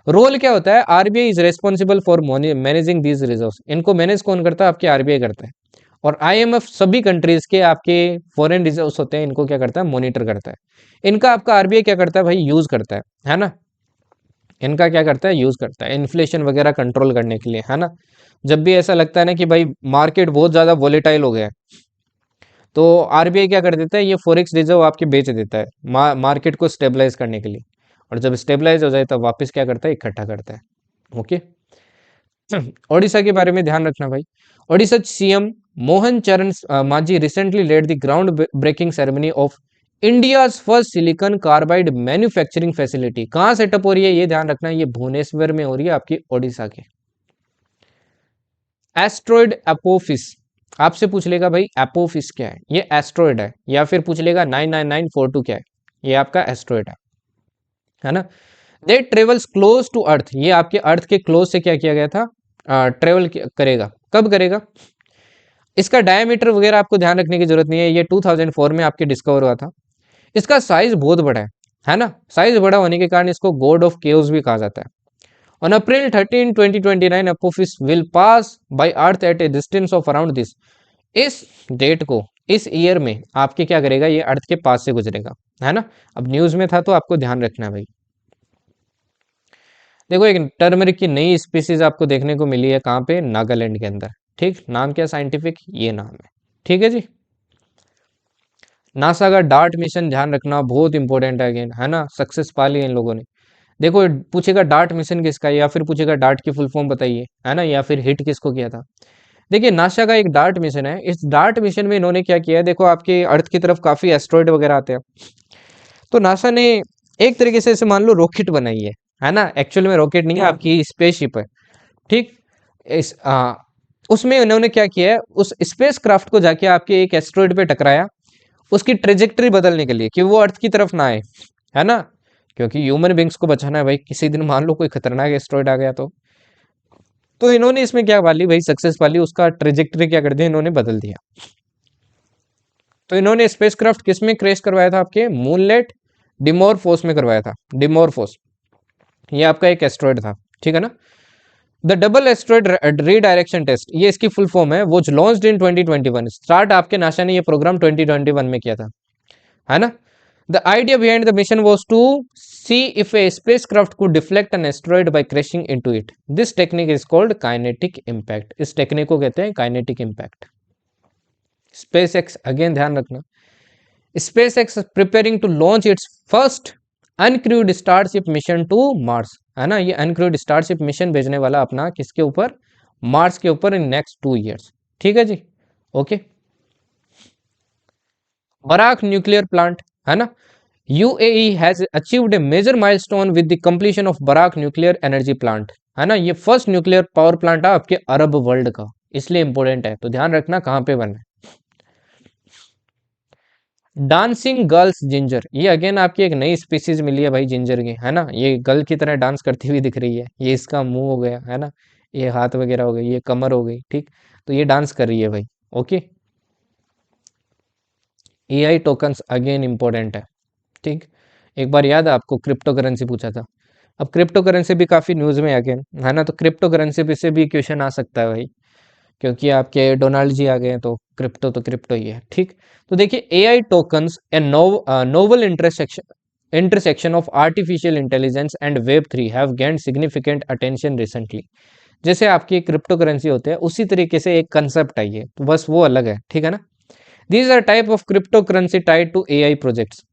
Role क्या होता है, RBI is responsible for managing these reserves, इनको मैनेज कौन करता है, आपके आरबीआई करता है। और आईएमएफ सभी कंट्रीज के आपके फॉरेन रिजर्व्स होते हैं, इनको क्या करता है, मॉनिटर करता है। इनका आपका आरबीआई क्या करता है भाई, यूज करता है ना। इनका क्या करता है, यूज करता है इन्फ्लेशन वगैरह कंट्रोल करने के लिए, है ना। जब भी ऐसा लगता है ना कि भाई मार्केट बहुत ज्यादा वोलेटाइल हो गया है, तो आरबीआई क्या कर देता है, ये फॉरेक्स रिजर्व आपके बेच देता है मार्केट को स्टेबलाइज करने के लिए, और जब स्टेबलाइज हो जाए तब वापस क्या करता है, इकट्ठा करता है। ओके, ओडिशा के बारे में ध्यान रखना भाई। Odisha CM Mohan Charan Majhi recently led the ground breaking ceremony of India's first silicon carbide manufacturing facility. कहाँ सेटअप हो रही है, ये ध्यान रखना, ये भुवनेश्वर में हो रही है आपकी ओडिशा के। एस्ट्रॉइड अपोफिस, आपसे पूछ लेगा भाई एपोफिस क्या है, ये एस्ट्रॉइड है, या फिर पूछ लेगा 99942 क्या है, ये आपका एस्ट्रॉइड है ना। दे ट्रेवल्स क्लोज टू अर्थ, ये आपके अर्थ के क्लोज से क्या किया गया था, ट्रेवल करेगा, कब करेगा। इसका डायमीटर वगैरह आपको ध्यान रखने की जरूरत नहीं है, ये 2004 में आपके डिस्कवर हुआ था। इसका साइज बहुत बड़ा है ना, साइज बड़ा होने के कारण इसको गॉड ऑफ केओस भी कहा जाता है। On April 13, 2029, Apophis will pass by Earth at a distance of around this. इस डेट को इस ईयर में आपके क्या करेगा, ये अर्थ के पास से गुजरेगा, है ना। अब न्यूज में था तो आपको ध्यान रखना है भाई। देखो एक टर्मरिक की नई स्पीसीज आपको देखने को मिली है, कहाँ पे, नागालैंड के अंदर। ठीक, नाम क्या साइंटिफिक, ये नाम है। ठीक है जी। नासा का डार्ट मिशन ध्यान रखना, बहुत इंपॉर्टेंट है अगेन, है ना, सक्सेस पा ली है इन लोगों ने। देखो पूछेगा डार्ट मिशन किसका है, या फिर पूछेगा डार्ट की फुल फॉर्म बताइए, है ना, या फिर हिट किसको किया था। देखिए नासा का एक डार्ट मिशन है, इस डार्ट मिशन में इन्होंने क्या किया है, देखो आपके अर्थ की तरफ काफी एस्ट्रॉइड वगैरह आते हैं, तो नासा ने एक तरीके से इसे मान लो रॉकेट बनाई है ना, एक्चुअल में रॉकेट नहीं है, आपकी स्पेसशिप है। ठीक, इस उसमें उन्होंने क्या किया है, उस स्पेस क्राफ्ट को जाके आपके एक एस्ट्रॉइड पे टकराया, उसकी ट्रेजेक्टरी बदलने के लिए कि वो अर्थ की तरफ ना आए, है ना, क्योंकि ह्यूमन बींग्स को बचाना है भाई, किसी दिन मान लो कोई खतरनाक एस्ट्रॉइड आ गया तो इन्होंने इसमें क्या पाली भाई, सक्सेस पाली, उसका ट्रेजेक्टरी क्या कर दिया इन्होंने, बदल दिया। तो इन्होंने स्पेसक्राफ्ट किस में क्रैश करवाया था, आपके मूनलेट डिमोरफोस में करवाया था, डिमोरफोस, ये आपका एक एस्ट्रॉइड था। ठीक है ना। The double asteroid redirection test, ये इसकी फुल फॉर्म है, वो लॉन्च्ड इन 2021, स्टार्ट आपके नासा ने ये प्रोग्राम 2021 में किया था, है ना। The idea behind the mission was to see if a spacecraft could deflect an asteroid by crashing into it, this technique is called kinetic impact, इस टेक्निक को कहते हैं kinetic impact. SpaceX, again ध्यान रखना, SpaceX preparing to launch its first uncrewed Starship mission to Mars, है ना, ये अनक्रूड स्टारशिप मिशन भेजने वाला अपना किसके ऊपर, मार्स के ऊपर, इन नेक्स्ट 2 years। ठीक है जी, ओके। बराक न्यूक्लियर प्लांट, है ना, UAE has achieved a major milestone with the completion of Barakah nuclear energy plant, है ना, ये फर्स्ट न्यूक्लियर पावर प्लांट है आपके अरब वर्ल्ड का, इसलिए इंपॉर्टेंट है, तो ध्यान रखना कहां पे बना है। डांसिंग गर्ल्स जिंजर, ये अगेन आपकी एक नई स्पीसीज मिली है भाई जिंजर की, है ना, ये गर्ल की तरह डांस करती हुई दिख रही है, ये इसका मुंह हो गया, है ना, ये हाथ वगैरह हो गई, ये कमर हो गई, ठीक, तो ये डांस कर रही है भाई, okay. AI tokens again important है, ठीक। एक बार याद है आपको क्रिप्टो करेंसी पूछा था, अब क्रिप्टो करेंसी भी काफी न्यूज में अगेन, है ना, तो क्रिप्टो करेंसी पे से भी क्वेश्चन आ सकता है भाई, क्योंकि आपके डोनाल्ड जी आ गए हैं, तो क्रिप्टो ही है, ठीक। तो देखिए AI tokens A novel intersection of artificial intelligence and web 3 have gained significant attention recently, जैसे आपकी क्रिप्टो करेंसी होते हैं उसी तरीके से एक कंसेप्ट आई है, तो बस वो अलग है, ठीक है ना। These are type of crypto currency tied to AI projects,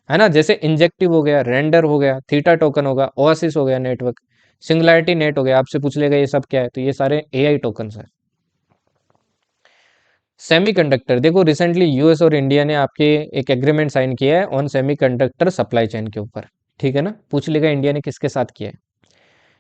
है ना, जैसे इंजेक्टिव हो गया, रेंडर हो गया, थीटा टोकन होगा, ओएसिस हो गया नेटवर्क, सिंगुलैरिटी नेट हो गया, आपसे पूछ लेगा ये सब क्या है, तो ये सारे एआई टोकन्स है। सेमीकंडक्टर, देखो रिसेंटली यूएस और इंडिया ने आपके एक एग्रीमेंट साइन किया है ऑन सेमीकंडक्टर सप्लाई चेन के ऊपर, ठीक है ना, पूछ लेगा इंडिया ने किसके साथ किया है।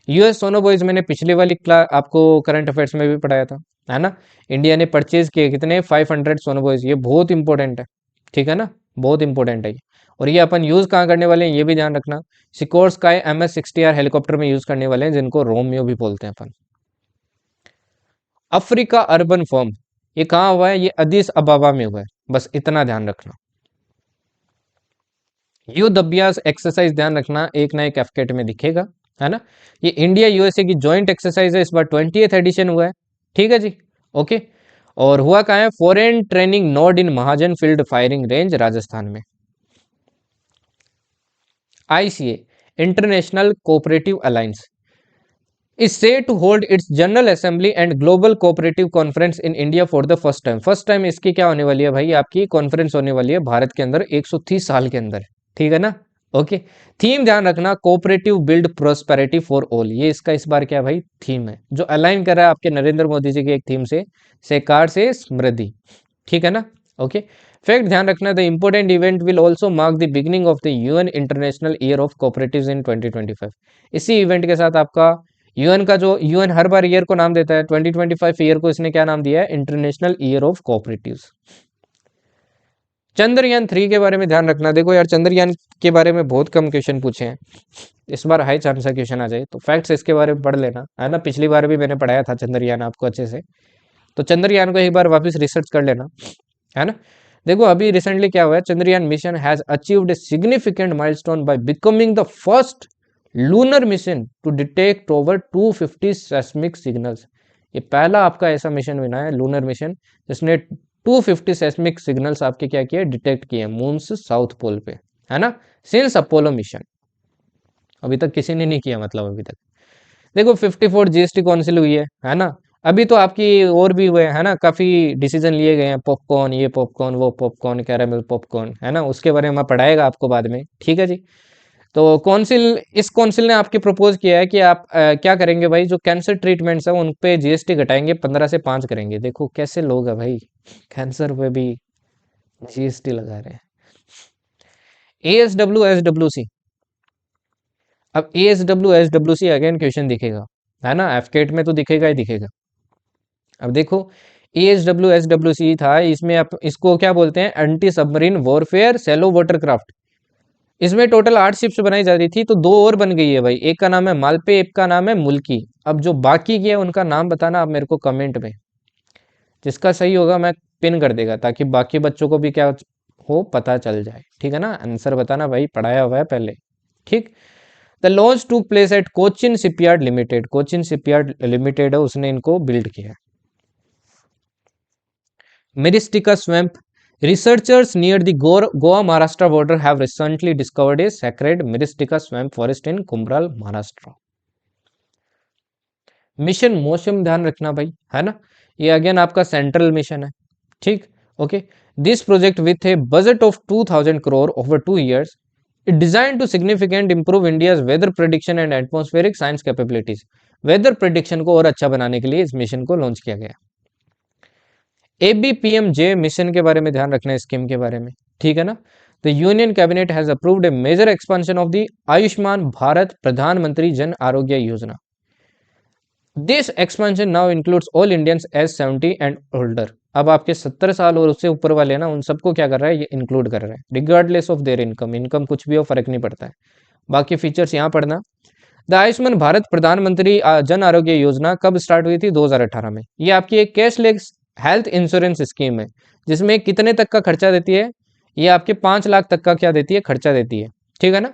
यूएस सोनोबॉयज मैंने पिछली वाली क्लास आपको करंट अफेयर्स में भी पढ़ाया था, है ना, इंडिया ने परचेज किए कितने, 500 सोनोबॉयज, ये बहुत इंपॉर्टेंट है, ठीक है ना, बहुत इंपॉर्टेंट है ये। और ये अपन यूज कहाँ करने वाले हैं ये भी ध्यान रखना, सिकोर स्काई MS-60R हेलीकॉप्टर में यूज करने वाले हैं, जिनको रोमियो भी बोलते हैं अपन। अफ्रीका अर्बन फॉर्म, ये कहाँ हुआ है, ये अदीस अबाबा में हुआ है, बस इतना ध्यान रखना। युद्ध अभ्यास एक्सरसाइज ध्यान रखना, एक ना एक एफकेट में दिखेगा, है ना, ये इंडिया यूएसए की जॉइंट एक्सरसाइज है, इस बार 20th एडिशन हुआ है, ठीक है जी, ओके। और हुआ कहाँ है, foreign training node in Mahajan field firing range Rajasthan में। ICA international cooperative alliance is set to hold its general assembly and global cooperative conference in India for the first time। First time इसकी क्या होने वाली है भाई, आपकी कॉन्फ्रेंस होने वाली है भारत के अंदर 130 साल के अंदर, ठीक है ना, ओके। थीम ध्यान रखना, cooperative build prosperity for all, ये इसका इस बार क्या है भाई, थीम है, जो अलाइन कर रहा है आपके नरेंद्र मोदी जी की एक थीम से कार से समृद्धि, ठीक है ना, ओके। फैक्ट ध्यान रखना, the important event will also mark the beginning of the UN international year of cooperatives in 2025। इसी इवेंट के साथ आपका यूएन का, जो यूएन हर बार ईयर को नाम देता है, 2025 ईयर को इसने क्या नाम दिया है, international year of cooperatives. Chandrayaan 3 के बारे में ध्यान रखना, देखो यार चंद्रयान के बारे में बहुत कम क्वेश्चन पूछे हैं, इस बार हाई चांस है क्वेश्चन आ जाए, तो फैक्ट्स इसके बारे में पढ़ लेना, है ना, पिछली बार भी मैंने पढ़ाया था चंद्रयान आपको अच्छे से, तो चंद्रयान को एक बार वापस रिसर्च कर लेना, है ना। देखो अभी रिसेंटली क्या हुआ है, Chandrayaan mission has achieved a significant milestone by becoming the first lunar mission to detect over 250 seismic signals, ये पहला आपका ऐसा मिशन बना है लूनर मिशन जिसने 250 सेस्मिक सिग्नल्स आपके क्या किए, डिटेक्ट किए मून साउथ पोल पे, है ना, सिंस अपोलो मिशन। अभी तक किसी ने नहीं किया, मतलब अभी तक देखो 54 जीएसटी काउंसिल हुई है ना। अभी तो आपकी और भी हुए है ना, काफी डिसीजन लिए गए हैं, पॉपकॉर्न, ये पॉपकॉर्न, वो पॉपकॉर्न, कैरामल पॉपकॉर्न, है ना, उसके बारे में पढ़ाएगा आपको बाद में, ठीक है जी। तो काउंसिल, इस काउंसिल ने आपके प्रपोज किया है कि आप क्या करेंगे भाई, जो कैंसर ट्रीटमेंट्स है उन पे जीएसटी घटाएंगे, 15 से 5 करेंगे। देखो कैसे लोग है भाई, कैंसर पे भी जीएसटी लगा रहे हैं। ASW SWC, अब ASW SWC अगेन क्वेश्चन दिखेगा, है ना, एफकेट में तो दिखेगा ही दिखेगा। अब देखो ASW SWC था, इसमें आप इसको क्या बोलते हैं, एंटी सबमरीन वॉरफेयर सेलो वाटरक्राफ्ट। इसमें टोटल 8 शिप्स बनाई जा रही थी, तो 2 और बन गई है भाई, एक का नाम है मालपे, एक का नाम है मुल्की। अब जो बाकी की है उनका नाम बताना आप मेरे को कमेंट में, जिसका सही होगा मैं पिन कर देगा, ताकि बाकी बच्चों को भी क्या हो, पता चल जाए, ठीक है ना। आंसर बताना भाई, पढ़ाया हुआ है पहले, ठीक। द लॉन्च टूक place at Cochin shipyard limited, Cochin shipyard limited है उसने इनको बिल्ड किया है। Myristica swamp. Researchers near the Goa-Maharashtra border have recently discovered a sacred Myristica swamp forest in Kumbral, Maharashtra. Mission मौसम ध्यान रखना भाई, है ना, ये अगेन आपका सेंट्रल मिशन है, ठीक, okay. This project with A budget of 2000 crore over 2 years, it designed to significant improve India's weather prediction and atmospheric science capabilities. Weather prediction को और अच्छा बनाने के लिए इस मिशन को लॉन्च किया गया। ABPMJ मिशन के बारे में ध्यान रखना है, स्कीम के बारे में, ठीक है ना। The union cabinet has approved A major expansion of the Ayushman Bharat प्रधानमंत्री Jan Arogya Yojana. This expansion now includes all Indians as 70 and older. अब आपके 70 साल और उससे ऊपर वाले ना, उन सबको क्या कर रहा है, ये इंक्लूड कर रहा है, regardless of their income, income कुछ भी हो फर्क नहीं पड़ता है। बाकी फीचर्स यहाँ पढ़ना। द आयुष्मान भारत प्रधानमंत्री जन आरोग्य योजना कब स्टार्ट हुई थी, 2018 में। ये आपकी एक कैशलेस हेल्थ इंश्योरेंस स्कीम है, जिसमें कितने तक का खर्चा देती है, ये आपके 5 लाख तक का क्या देती है, खर्चा देती है, ठीक है ना।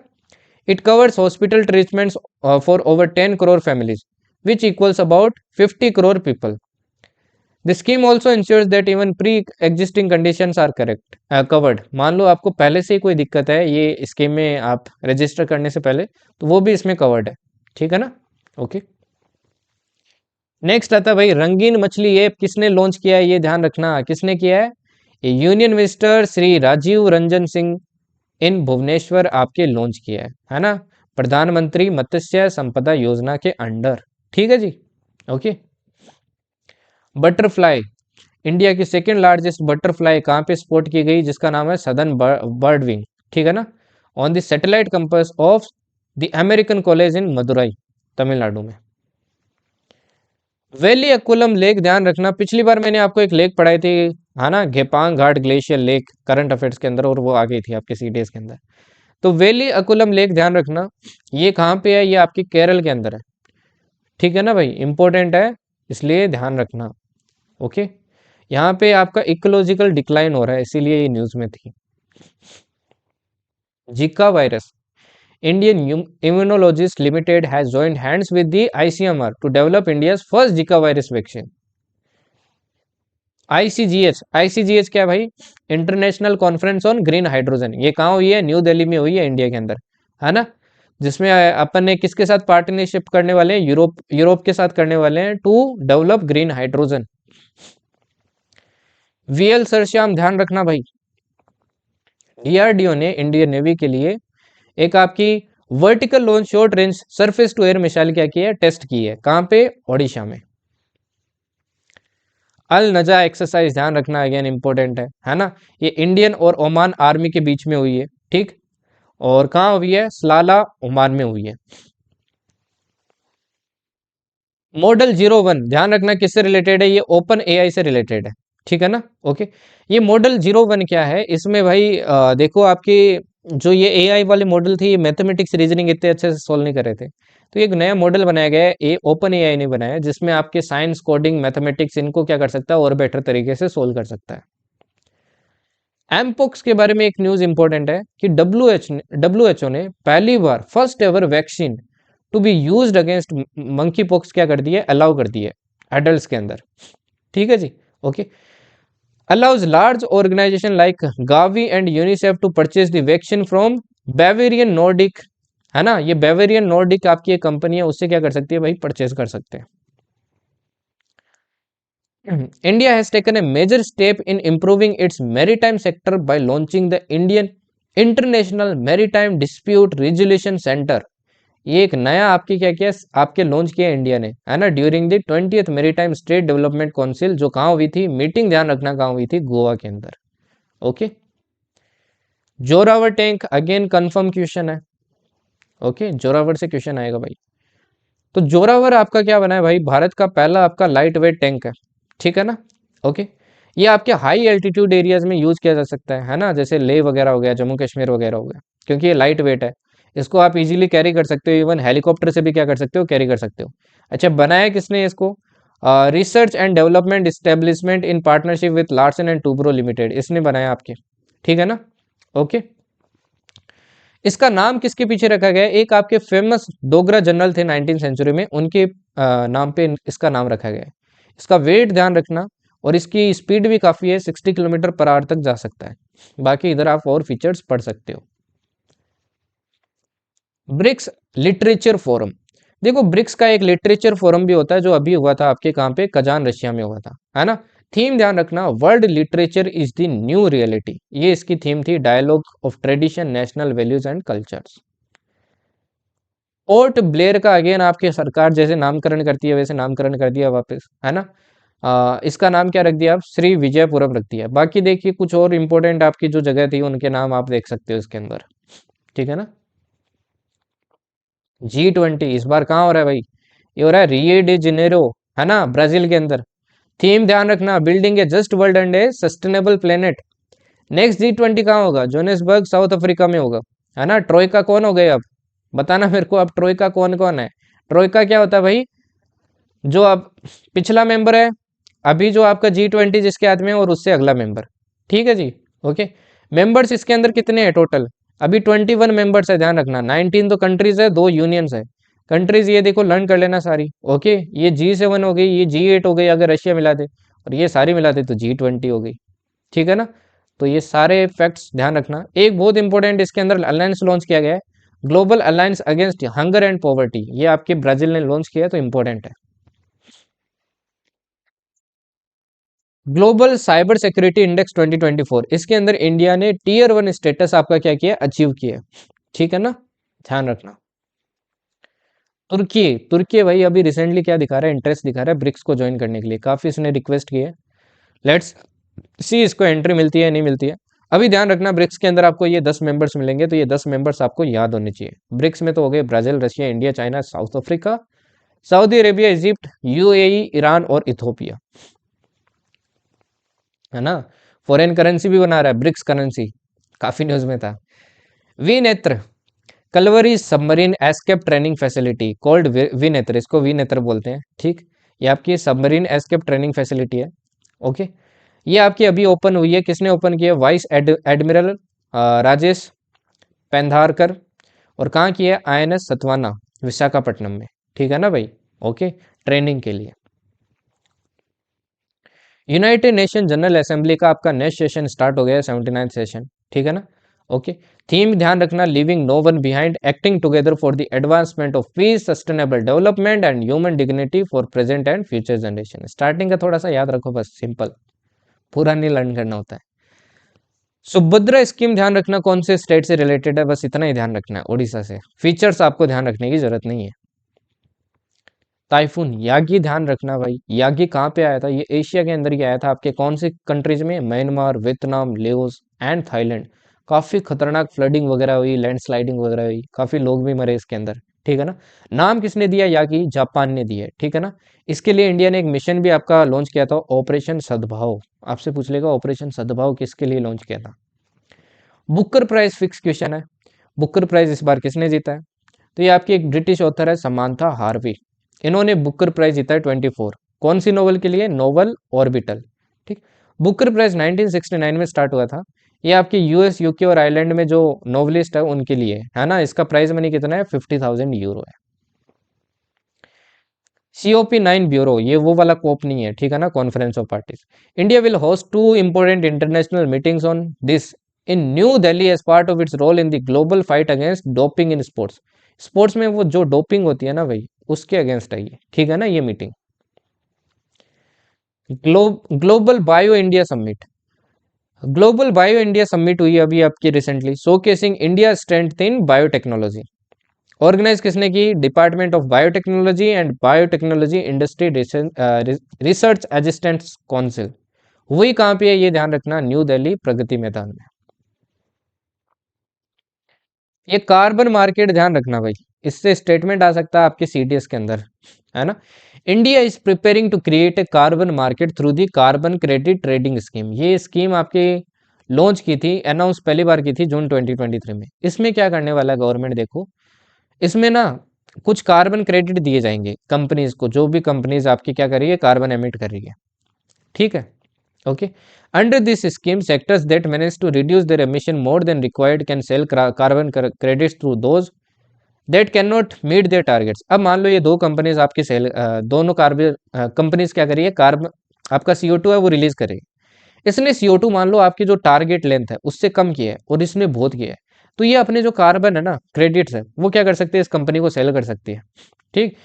It covers hospital treatments for over 10 crore families, which equals about 50 crore people. The scheme also ensures that even pre existing conditions are correct covered. मान लो आपको पहले से ही कोई दिक्कत है, ये स्कीम में आप रजिस्टर करने से पहले, तो वो भी इसमें कवर्ड है, ठीक है ना, ओके। नेक्स्ट आता है भाई, रंगीन मछली ऐप किसने लॉन्च किया है, ये ध्यान रखना, किसने किया है, यूनियन मिनिस्टर श्री राजीव रंजन सिंह इन भुवनेश्वर आपके लॉन्च किया है ना, प्रधानमंत्री मत्स्य संपदा योजना के अंडर, ठीक है जी, ओके। बटरफ्लाई, इंडिया की सेकेंड लार्जेस्ट बटरफ्लाई कहाँ पे स्पॉट की गई, जिसका नाम है सदर्न बर्ड विंग, ठीक है ना, on the satellite campus of the American college in Madurai, Tamil Nadu में। वैली अकुलम लेक ध्यान रखना, पिछली बार मैंने आपको एक लेक पढ़ाई थी, है ना, गेपांग घाट ग्लेशियर लेक, करंट अफेयर्स के अंदर, और वो आ गई थी आपके सीडीएस के अंदर। तो वैली अकुलम लेक ध्यान रखना, ये कहाँ पे है, ये आपके केरल के अंदर है, ठीक है ना भाई, इंपॉर्टेंट है, इसलिए ध्यान रखना, ओके। यहाँ पे आपका इकोलॉजिकल डिक्लाइन हो रहा है, इसीलिए ये न्यूज में थी। जिका virus, Indian Immunologist Limited has joined hands with the ICMR to develop India's first Zika virus vaccine. ICGH क्या भाई, international conference on green hydrogen, ये कहाँ हुई है, न्यू दिल्ली में हुई है, इंडिया के अंदर, है ना, जिसमें अपन ने किसके साथ पार्टनरशिप करने वाले हैं, यूरोप के साथ करने वाले हैं, to develop green hydrogen. VL सरश्याम ध्यान रखना भाई, DRDO ने इंडियन नेवी के लिए एक आपकी vertical launch short range surface to air missile क्या की है, टेस्ट की है, कहां पे, ओडिशा में। अल नजा एक्सरसाइज ध्यान रखना, अगेन इंपॉर्टेंट है ना, ये इंडियन और ओमान आर्मी के बीच में हुई है, ठीक, और कहां हुई है, सलाला ओमान में हुई है। मॉडल 01 ध्यान रखना किससे रिलेटेड है, ये ओपन एआई से रिलेटेड है, ठीक है ना, ओके। ये मॉडल 01 क्या है, इसमें भाई देखो आपकी जो ये एआई वाले मॉडल थे, ये मैथमेटिक्स रीजनिंग इतने अच्छे से सॉल्व नहीं कर रहे थे, तो एक नया मॉडल बनाया गया है, ये ओपन एआई ने बनाया है, जिसमें आपके साइंस, कोडिंग, मैथमेटिक्स इनको क्या कर सकता है, और बेटर तरीके से सोल्व कर सकता है। एमपोक्स के बारे में एक न्यूज इंपॉर्टेंट है कि डब्ल्यूएचओ ने पहली बार first ever vaccine to be used against monkeypox क्या कर दी है, अलाउ कर दी है एडल्ट्स के अंदर, ठीक है जी, okay. allows large organization like Gavi and UNICEF to purchase the vaccine from Bavarian Nordic, है ना, ये Bavarian Nordic आपकी एक कंपनी है, उससे क्या कर सकती है भाई, परचेज कर सकते हैं। India has taken a major step in improving its maritime sector by launching the Indian International Maritime Dispute Resolution Center। ये एक नया आपकी क्या किया, आपके लॉन्च किया इंडिया ने, है ना, during the 20th maritime state development council, जो कहाँ हुई थी, मीटिंग ध्यान रखना कहाँ हुई थी, गोवा के अंदर। Okay, Zorawar tank again confirm question है। ओके, जोरावर से क्वेश्चन आएगा भाई। तो जोरावर आपका क्या बना है भाई, भारत का पहला आपका लाइट वेट टैंक है, ठीक है ना। ओके, ये आपके हाई एल्टीट्यूड एरियाज में यूज किया जा सकता है ना, जैसे लेह वगैरह हो गया, जम्मू कश्मीर वगैरह हो गया, क्योंकि ये लाइट वेट है, इसको आप इजीली कैरी कर सकते हो, इवन हेलीकॉप्टर से भी क्या कर सकते हो, कैरी कर सकते हो। अच्छा, बनाया किसने इसको, research and development establishment in partnership with Larsen and Toubro limited, इसने बनाया आपके, ठीक है ना। ओके, इसका नाम किसके पीछे रखा गया है, एक आपके फेमस डोगरा जनरल थे 19th सेंचुरी में, उनके नाम पे इसका नाम रखा गया है। इसका वेट ध्यान रखना, और इसकी स्पीड भी काफ़ी है, 60 किलोमीटर पर आवर तक जा सकता है। बाकी इधर आप और फीचर्स पढ़ सकते हो। ब्रिक्स लिटरेचर फोरम, देखो ब्रिक्स का एक लिटरेचर फोरम भी होता है, जो अभी हुआ था आपके कहाँ पे, कजान रशिया में हुआ था, है ना। थीम ध्यान रखना, world literature is the new reality, ये इसकी थीम थी, dialogue of tradition, national values and cultures. Port Blair का अगेन आपकी सरकार जैसे नामकरण करती है, वैसे नामकरण कर दिया वापस, है ना। इसका नाम क्या रख दिया आप, श्री विजयपुरम रख दिया। बाकी देखिए कुछ और इंपॉर्टेंट आपकी जो जगह थी, उनके नाम आप देख सकते हो इसके अंदर, ठीक है ना। G20 इस बार कहाँ हो रहा है भाई, ये हो रहा है रियो डी जेनेरो, है ना, ब्राजील के अंदर। थीम ध्यान रखना, building A just world and A sustainable planet. Next G20 कहाँ होगा, जोहान्सबर्ग साउथ अफ्रीका में होगा, है ना। ट्रोइका कौन हो गए अब, बताना मेरे को, अब ट्रोइका कौन कौन है। ट्रोइका क्या होता है भाई, जो अब पिछला मेंबर है, अभी जो आपका G20 जिसके हाथ में है, और उससे अगला मेंबर, ठीक है जी। ओके, मेंबर्स इसके अंदर कितने हैं टोटल, अभी 21 मेंबर्स है, ध्यान रखना। 19 तो कंट्रीज है, 2 यूनियंस है। कंट्रीज ये देखो लर्न कर लेना सारी। ओके, ये G7 हो गई, ये G8 हो गई, अगर रशिया मिला दे, और ये सारी मिला दे तो G20 हो गई, ठीक है ना। तो ये सारे फैक्ट्स ध्यान रखना। एक बहुत इंपॉर्टेंट इसके अंदर अलायंस लॉन्च किया गया है, global alliance against hunger and poverty, ये आपके ब्राजील ने लॉन्च किया है, तो इंपॉर्टेंट है। ग्लोबल साइबर सिक्योरिटी इंडेक्स 2024, इसके अंदर इंडिया ने Tier 1 स्टेटस आपका क्या किया, अचीव किया, ठीक है ना, ध्यान रखना। तुर्की, तुर्की भाई अभी रिसेंटली क्या दिखा रहा है, इंटरेस्ट दिखा रहा है ब्रिक्स को ज्वाइन करने के लिए, काफी इसने रिक्वेस्ट की है। लेट्स सी इसको एंट्री मिलती है नहीं मिलती है। अभी ध्यान रखना, ब्रिक्स के अंदर आपको ये 10 मेंबर्स मिलेंगे, तो ये 10 मेंबर्स आपको याद होने चाहिए। ब्रिक्स में तो हो गए Brazil, Russia, India, China, south Africa, Saudi Arabia, Egypt, UAE, Iran और इथोपिया, है ना। फॉरेन करेंसी भी बना रहा है, ब्रिक्स करेंसी, काफी न्यूज में था। Vinetra, Kalvari submarine escape training facility called Vinetra, इसको विनेत्र बोलते हैं, ठीक। ये आपकी सबमरीन एस्केप ट्रेनिंग फैसिलिटी है। ओके, ये आपकी अभी ओपन हुई है, किसने ओपन किया, वाइस एडमिरल राजेश पेंधारकर, और कहाँ की है, INS सतवाना, विशाखापट्टनम में, ठीक है ना भाई। ओके, ट्रेनिंग के लिए। यूनाइटेड नेशन जनरल असेंबली का आपका नेक्स्ट सेशन स्टार्ट हो गया है, 79th सेशन, ठीक है ना। ओके, थीम ध्यान रखना, leaving no one behind, acting together for the advancement of peace, sustainable development and human dignity for present and future generation. Starting का थोड़ा सा याद रखो बस, सिंपल, पूरा नहीं लर्न करना होता है। सुभद्रा स्कीम ध्यान रखना कौन से स्टेट से रिलेटेड है, बस इतना ही ध्यान रखना है, उड़ीसा से। फीचर्स आपको ध्यान रखने की जरूरत नहीं है। टाइफून यागी ध्यान रखना भाई, यागी कहाँ पे आया था, ये एशिया के अंदर ही आया था, आपके कौन से कंट्रीज में, Myanmar, Vietnam, Laos and Thailand. काफी खतरनाक फ्लडिंग वगैरह हुई, लैंडस्लाइडिंग वगैरह हुई, काफी लोग भी मरे इसके अंदर, ठीक है ना। नाम किसने दिया, यागी जापान ने दिया है, ठीक है ना। इसके लिए इंडिया ने एक मिशन भी आपका लॉन्च किया था, ऑपरेशन सद्भाव, आपसे पूछ लेगा ऑपरेशन सद्भाव किसके लिए लॉन्च किया था। बुकर प्राइज फिक्स क्वेश्चन है, बुकर प्राइज इस बार किसने जीता है, तो ये आपकी एक ब्रिटिश ऑथर है, समांथा हार्वी, इन्होंने बुकर प्राइज जीता है 24, कौन सी नोवेल के लिए, नोवेल ऑर्बिटल, ठीक। बुकर प्राइज 1969 में स्टार्ट हुआ था, ये आपके US, UK और आयरलैंड में जो नोवेलिस्ट है उनके लिए, है ना। इसका प्राइज मनी कितना है, 50,000 यूरो है। COP9 ब्यूरो, ये वो वाला कोप नहीं है, ठीक है ना, conference of parties. India will host 2 important international meetings on this in New Delhi as part of its role in the global fight against doping in sports. Sports में वो जो डोपिंग होती है ना भाई, उसके अगेंस्ट है ये, ठीक है ना, ये meeting. Global bio India summit, global bio India summit हुई अभी आपकी recently, showcasing India strength in biotechnology. Organise किसने की? Department of biotechnology and biotechnology industry research assistant council. हुई कहाँ पे है ये ध्यान रखना, न्यू दिल्ली प्रगति मैदान में। ये कार्बन मार्केट ध्यान रखना भाई, इससे स्टेटमेंट आ सकता है आपके CDS के अंदर, है ना। India is preparing to create a carbon market through the carbon credit trading scheme. ये स्कीम आपके लॉन्च की थी, अनाउंस पहली बार की थी जून 2023 में। इसमें क्या करने वाला है गवर्नमेंट, देखो इसमें ना कुछ कार्बन क्रेडिट दिए जाएंगे कंपनीज को, जो भी कंपनीज आपकी क्या कर रही है, कार्बन एमिट कर रही है, ठीक है, okay. Under this scheme sectors that manage to reduce their emission more than required can sell carbon credits through those that can not meet their targets. अब मान लो ये दो कंपनीज आपकी सेल, दोनों कार्बन कंपनीज क्या करिए, कार्बन आपका CO2 है वो रिलीज करेगी। इसने CO2 मान लो आपकी जो टारगेट लेंथ है उससे कम किया है और इसने बहुत किया है, तो ये अपने जो कार्बन है ना क्रेडिट्स है वो क्या कर सकते हैं, इस कंपनी को सेल कर सकती है, ठीक।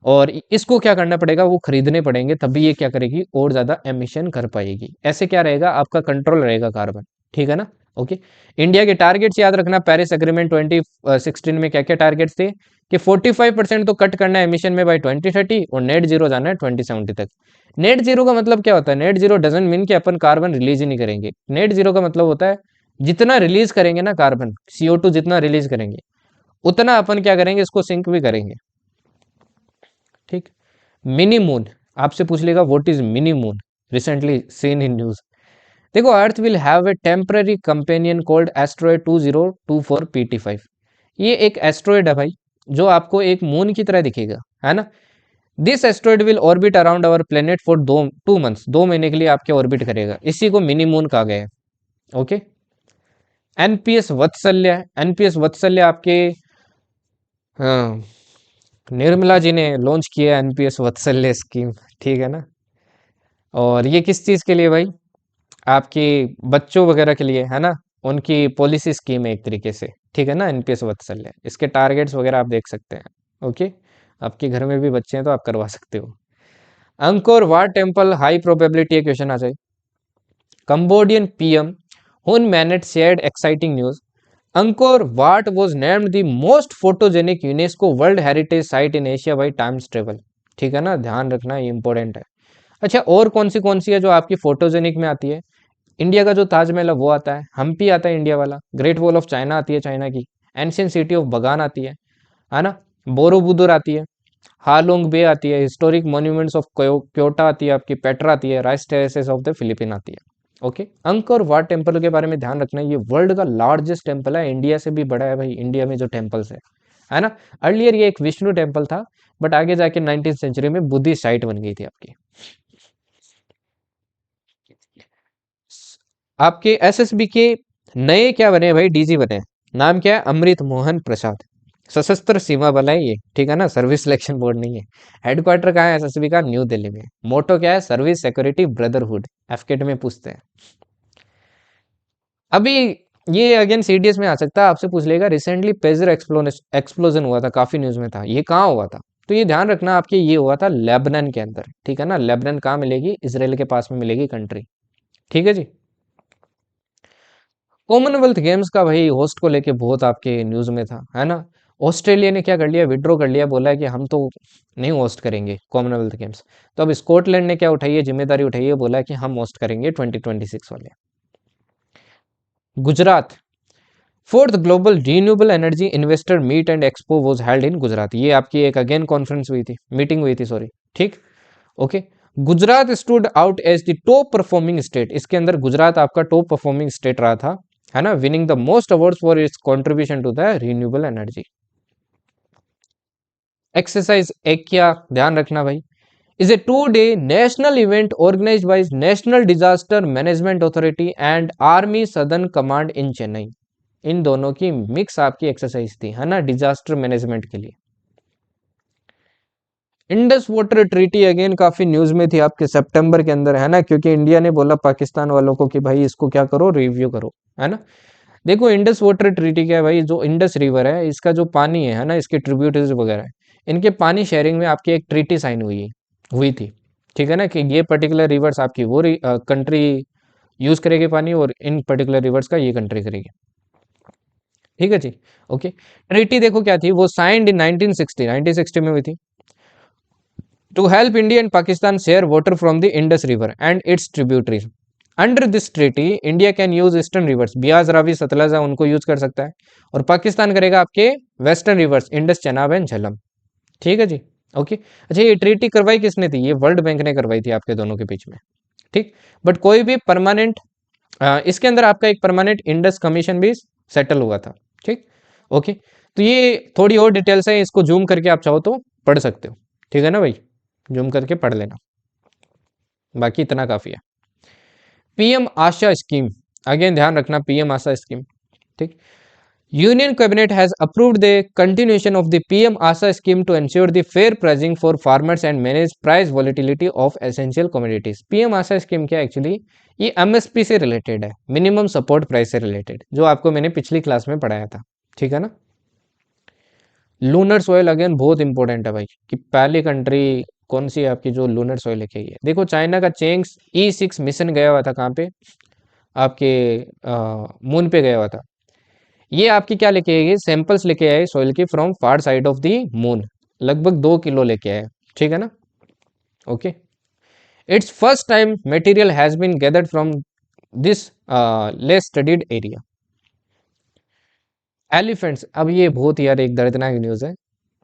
और इसको क्या करना पड़ेगा, वो खरीदने पड़ेंगे, तभी ये क्या करेगी, और ज्यादा एमिशन कर पाएगी। ऐसे क्या रहेगा, आपका कंट्रोल रहेगा कार्बन, ठीक है ना, ओके। इंडिया के टारगेट्स याद रखना, पेरिस एग्रीमेंट 2016 में क्या क्या टारगेट्स थे कि 45% तो कट करना है एमिशन में बाय 2030 और नेट जीरो जाना है 2070 तक। नेट जीरो का मतलब क्या होता है, नेट जीरो डजंट मीन कि अपन कार्बन रिलीज ही नहीं करेंगे। नेट जीरो का मतलब होता है जितना रिलीज करेंगे ना कार्बन, CO2 जितना रिलीज करेंगे उतना अपन क्या करेंगे, इसको सिंक भी करेंगे, ठीक। मिनी मून, आपसे पूछ लेगा what is mini moon, recently seen in news. देखो Earth will have a temporary companion called asteroid 2024 PT5। ये एक एस्ट्रॉयड है भाई, जो आपको एक मून की तरह दिखेगा, है ना। This asteroid will orbit around our planet for 2 months, 2 महीने के लिए आपके ऑर्बिट करेगा, इसी को मिनी मून कहा गया है, okay. NPS Vatsalya, NPS Vatsalya आपके, हाँ, निर्मला जी ने लॉन्च किया NPS वत्सल्य स्कीम, ठीक है ना। और ये किस चीज के लिए भाई, आपकी बच्चों वगैरह के लिए, है ना, उनकी पॉलिसी स्कीम है एक तरीके से, ठीक है ना, NPS वत्सल्य। इसके टारगेट्स वगैरह आप देख सकते हैं, ओके। आपके घर में भी बच्चे हैं तो आप करवा सकते हो। Angkor Wat temple high probability, ये क्वेश्चन आ जाए। कंबोडियन PM हुन MANET shared exciting news, Angkor Wat was named the most photogenic UNESCO world heritage site in Asia by times travel, ठीक है ना, ध्यान रखना ये इंपॉर्टेंट है। अच्छा और कौन सी है जो आपकी फोटोजेनिक में आती है, इंडिया का जो ताजमहल है वो आता है, हम्पी आता है इंडिया वाला, ग्रेट वॉल ऑफ चाइना आती है चाइना की, एंशियंट सिटी ऑफ बगान आती है ना, बोरोबुदुर आती है, हालोंग बे आती है, हिस्टोरिक मॉन्यूमेंट्स ऑफ क्योटा आती है आपकी, पेट्रा आती है, rice terraces of the Philippine आती है, ओके। अंकोर वाट टेम्पल के बारे में ध्यान रखना, ये वर्ल्ड का लार्जेस्ट टेम्पल है, इंडिया से भी बड़ा है भाई, इंडिया में जो टेम्पल्स है ना। अर्लियर ये एक विष्णु टेम्पल था, बट आगे जाके 19th सेंचुरी में बुद्धिस्ट साइट बन गई थी आपकी। आपके SSB के नए क्या बने भाई, DG बने, नाम क्या है, अमृत मोहन प्रसाद। सशस्त्र सीमा बल है ये, ठीक है ना, सर्विस सिलेक्शन बोर्ड नहीं है। हेडक्वार्टर कहाँ है SSB का, न्यू दिल्ली में। मोटो क्या है, सर्विस सिक्योरिटी ब्रदरहुड, FKT में पूछते हैं। अभी ये अगेन CDS में आ सकता है, आपसे पूछ लेगा रिसेंटली पेजर एक्सप्लोजन हुआ था, काफी न्यूज में था, ये कहाँ हुआ था, तो ये ध्यान रखना आपके, ये हुआ था लेबनान के अंदर, ठीक है ना। लेबनान कहाँ मिलेगी, इसराइल के पास में मिलेगी कंट्री, ठीक है जी। कॉमनवेल्थ गेम्स का भाई होस्ट को लेके बहुत आपके न्यूज में था, है ना। ऑस्ट्रेलिया ने क्या कर लिया, विड्रॉ कर लिया, बोला है कि हम तो नहीं होस्ट करेंगे कॉमनवेल्थ गेम्स। तो अब स्कॉटलैंड ने क्या उठाई है, जिम्मेदारी उठाई है, बोला है कि हम होस्ट करेंगे 2026 वाले। Gujarat, fourth global renewable energy investor meet and expo was held in Gujarat. ये आपकी एक अगेन कॉन्फ्रेंस हुई थी, मीटिंग हुई थी, सॉरी, ठीक, okay. Gujarat stood out as the top performing state, इसके अंदर गुजरात आपका टॉप परफॉर्मिंग स्टेट रहा था, है ना, winning the most awards for its contribution to the renewable energy. Exercise एक क्या ध्यान रखना भाई, is a 2 day national event organised by national disaster management authority and army southern command in Chennai. इन दोनों की मिक्स आपकी एक्सरसाइज थी, है ना, डिजास्टर मैनेजमेंट के लिए। इंडस वाटर ट्रीटी अगेन काफी न्यूज में थी आपके सितंबर के अंदर, है ना, क्योंकि इंडिया ने बोला पाकिस्तान वालों को कि भाई इसको क्या करो, रिव्यू करो, है ना। देखो इंडस वाटर ट्रीटी क्या है भाई, जो इंडस रिवर है इसका जो पानी है ना, इसके ट्रिब्यूटरीज वगैरह है, इनके पानी शेयरिंग में आपकी एक ट्रीटी साइन हुई थी, ठीक है ना, कि ये पर्टिकुलर रिवर्स आपकी वो कंट्री यूज करेगी पानी, और इन पर्टिकुलर रिवर्स का ये कंट्री करेगी, ठीक है जी। ओके, ट्रीटी देखो क्या थी, वो साइंड इन 1960 में हुई थी, to help India and Pakistan share water from the Indus River and its tributaries. Under this treaty, India can use eastern reverse, Beas, Ravi, Sutlej है उनको यूज कर सकता है, और पाकिस्तान करेगा आपके western rivers, Indus, Chenab and Jhelum, ठीक है जी। ओके, अच्छा ये ट्रीटी करवाई किसने थी, ये वर्ल्ड बैंक ने करवाई थी आपके दोनों के बीच में, ठीक। बट कोई भी परमानेंट, इसके अंदर आपका एक परमानेंट इंडस कमीशन भी सेटल हुआ था, ठीक। ओके, तो ये थोड़ी और डिटेल्स है, इसको जूम करके आप चाहो तो पढ़ सकते हो, ठीक है ना भाई, जूम करके पढ़ लेना, बाकी इतना काफी है। पीएम आशा स्कीम, अगेन ध्यान रखना, पीएम आशा स्कीम, ठीक। Union cabinet has approved the continuation of the PM Asha scheme to ensure the fair pricing for farmers and manage price volatility of essential commodities. PM Asha scheme क्या एक्चुअली, ये एमएसपी से रिलेटेड है, मिनिमम सपोर्ट प्राइस से रिलेटेड, जो आपको मैंने पिछली क्लास में पढ़ाया था, ठीक है ना। लूनर सॉइल अगेन बहुत इंपॉर्टेंट है भाई, कि पहली कंट्री कौन सी है आपकी जो लूनर सॉइल लेके आई है। देखो चाइना का चेंग्स E6 मिशन गया हुआ था, कहाँ पे, आपके मून पे गया हुआ था। ये आपकी क्या लेके आई, सैंपल्स लेके आए सॉइल की from far side of the moon, लगभग 2 किलो लेके आए, ठीक है ना। Okay, it's first time material has been gathered from this less studied area. Elephants, अब ये बहुत यार एक दर्दनाक न्यूज़ है,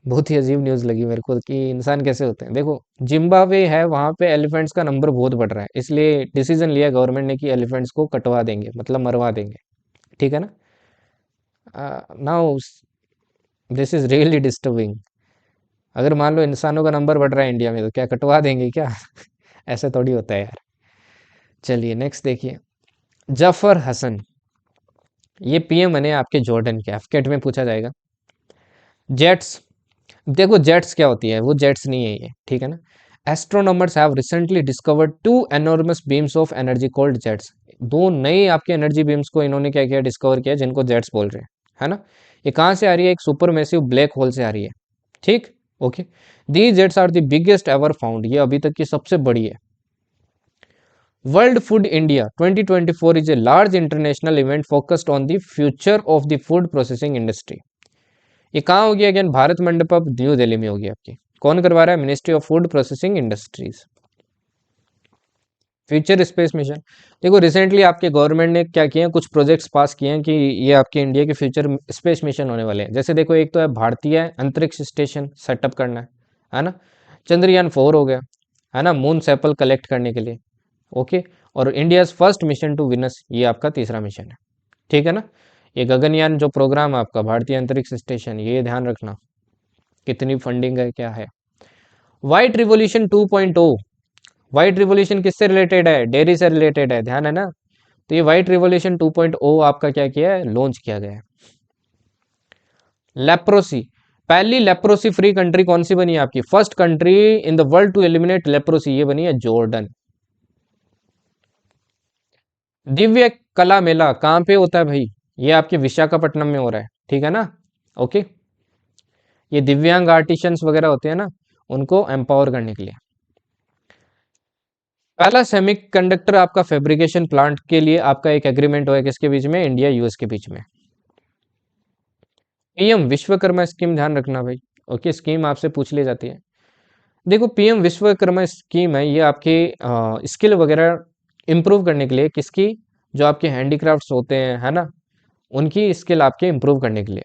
बहुत ही अजीब न्यूज़ लगी मेरे को कि इंसान कैसे होते हैं। देखो जिम्बाब्वे है, वहाँ पे एलिफेंट्स का नंबर बहुत बढ़ रहा है, इसलिए डिसीजन लिया गवर्नमेंट ने कि एलिफेंट्स को कटवा देंगे, मतलब मरवा देंगे, ठीक है ना। Now this is really disturbing, अगर मान लो इंसानों का नंबर बढ़ रहा है इंडिया में, तो क्या कटवा देंगे क्या? ऐसा थोड़ी होता है यार। चलिए नेक्स्ट देखिए, जफर हसन, ये पीएम बने आपके जॉर्डन के, एफकेट में पूछा जाएगा। जेट्स, देखो जेट्स क्या होती है, वो जेट्स नहीं है ये, ठीक है ना। Astronomers have recently discovered 2 enormous beams of energy called jets. 2 नए आपके एनर्जी बीम्स को इन्होंने क्या किया, डिस्कवर किया, जिनको जेट्स बोल रहे हैं, है ना। ये कहाँ से आ रही है, एक सुपर मैसिव ब्लैक होल से आ रही है, ठीक। Okay, the jets are the biggest ever found, ये अभी तक की सबसे बड़ी है। World food India 2024 is a large international event focused on the future of the food processing industry. ये कहाँ होगी अगेन, भारत मंडपम न्यू दिल्ली में होगी आपकी। कौन करवा रहा है, ministry of food processing industries. Future space mission, देखो रिसेंटली आपके गवर्नमेंट ने क्या किया, कुछ प्रोजेक्ट्स पास किए हैं कि ये आपके इंडिया के फ्यूचर स्पेस मिशन होने वाले हैं। जैसे देखो, एक तो है भारतीय अंतरिक्ष स्टेशन सेटअप करना है ना। चंद्रयान 4 हो गया, है ना, मून सैंपल कलेक्ट करने के लिए। ओके, और India first mission to Venus, ये आपका तीसरा मिशन है, ठीक है ना। ये गगनयान जो प्रोग्राम है आपका, भारतीय अंतरिक्ष स्टेशन, ये ध्यान रखना कितनी फंडिंग है, क्या है। व्हाइट रिवॉल्यूशन 2.0, व्हाइट रिवॉल्यूशन किससे रिलेटेड है, डेयरी से रिलेटेड है, ध्यान है ना। तो ये व्हाइट रिवॉल्यूशन 2.0 आपका क्या किया है, लॉन्च किया गया है। लेप्रोसी, पहली लेप्रोसी फ्री कंट्री कौन सी बनी है आपकी, first country in the world to eliminate leprosy, ये बनी है जॉर्डन। दिव्य कला मेला कहाँ पे होता है भाई, ये आपके विशाखापट्टनम में हो रहा है, ठीक है ना। ओके, ये दिव्यांग आर्टिशंस वगैरह होते हैं ना, उनको एम्पावर करने के लिए। पहला सेमीकंडक्टर आपका फैब्रिकेशन प्लांट के लिए आपका एक एग्रीमेंट हुआ है, किसके बीच में, इंडिया यूएस के बीच में। पीएम विश्वकर्मा स्कीम, ध्यान रखना भाई। ओके, स्कीम आपसे पूछ ली जाती है। देखो पीएम विश्वकर्मा स्कीम है, ये आपके स्किल वगैरह इंप्रूव करने के लिए, किसकी, जो आपके हैंडीक्राफ्ट्स होते हैं, है ना, उनकी स्किल आपके इंप्रूव करने के लिए,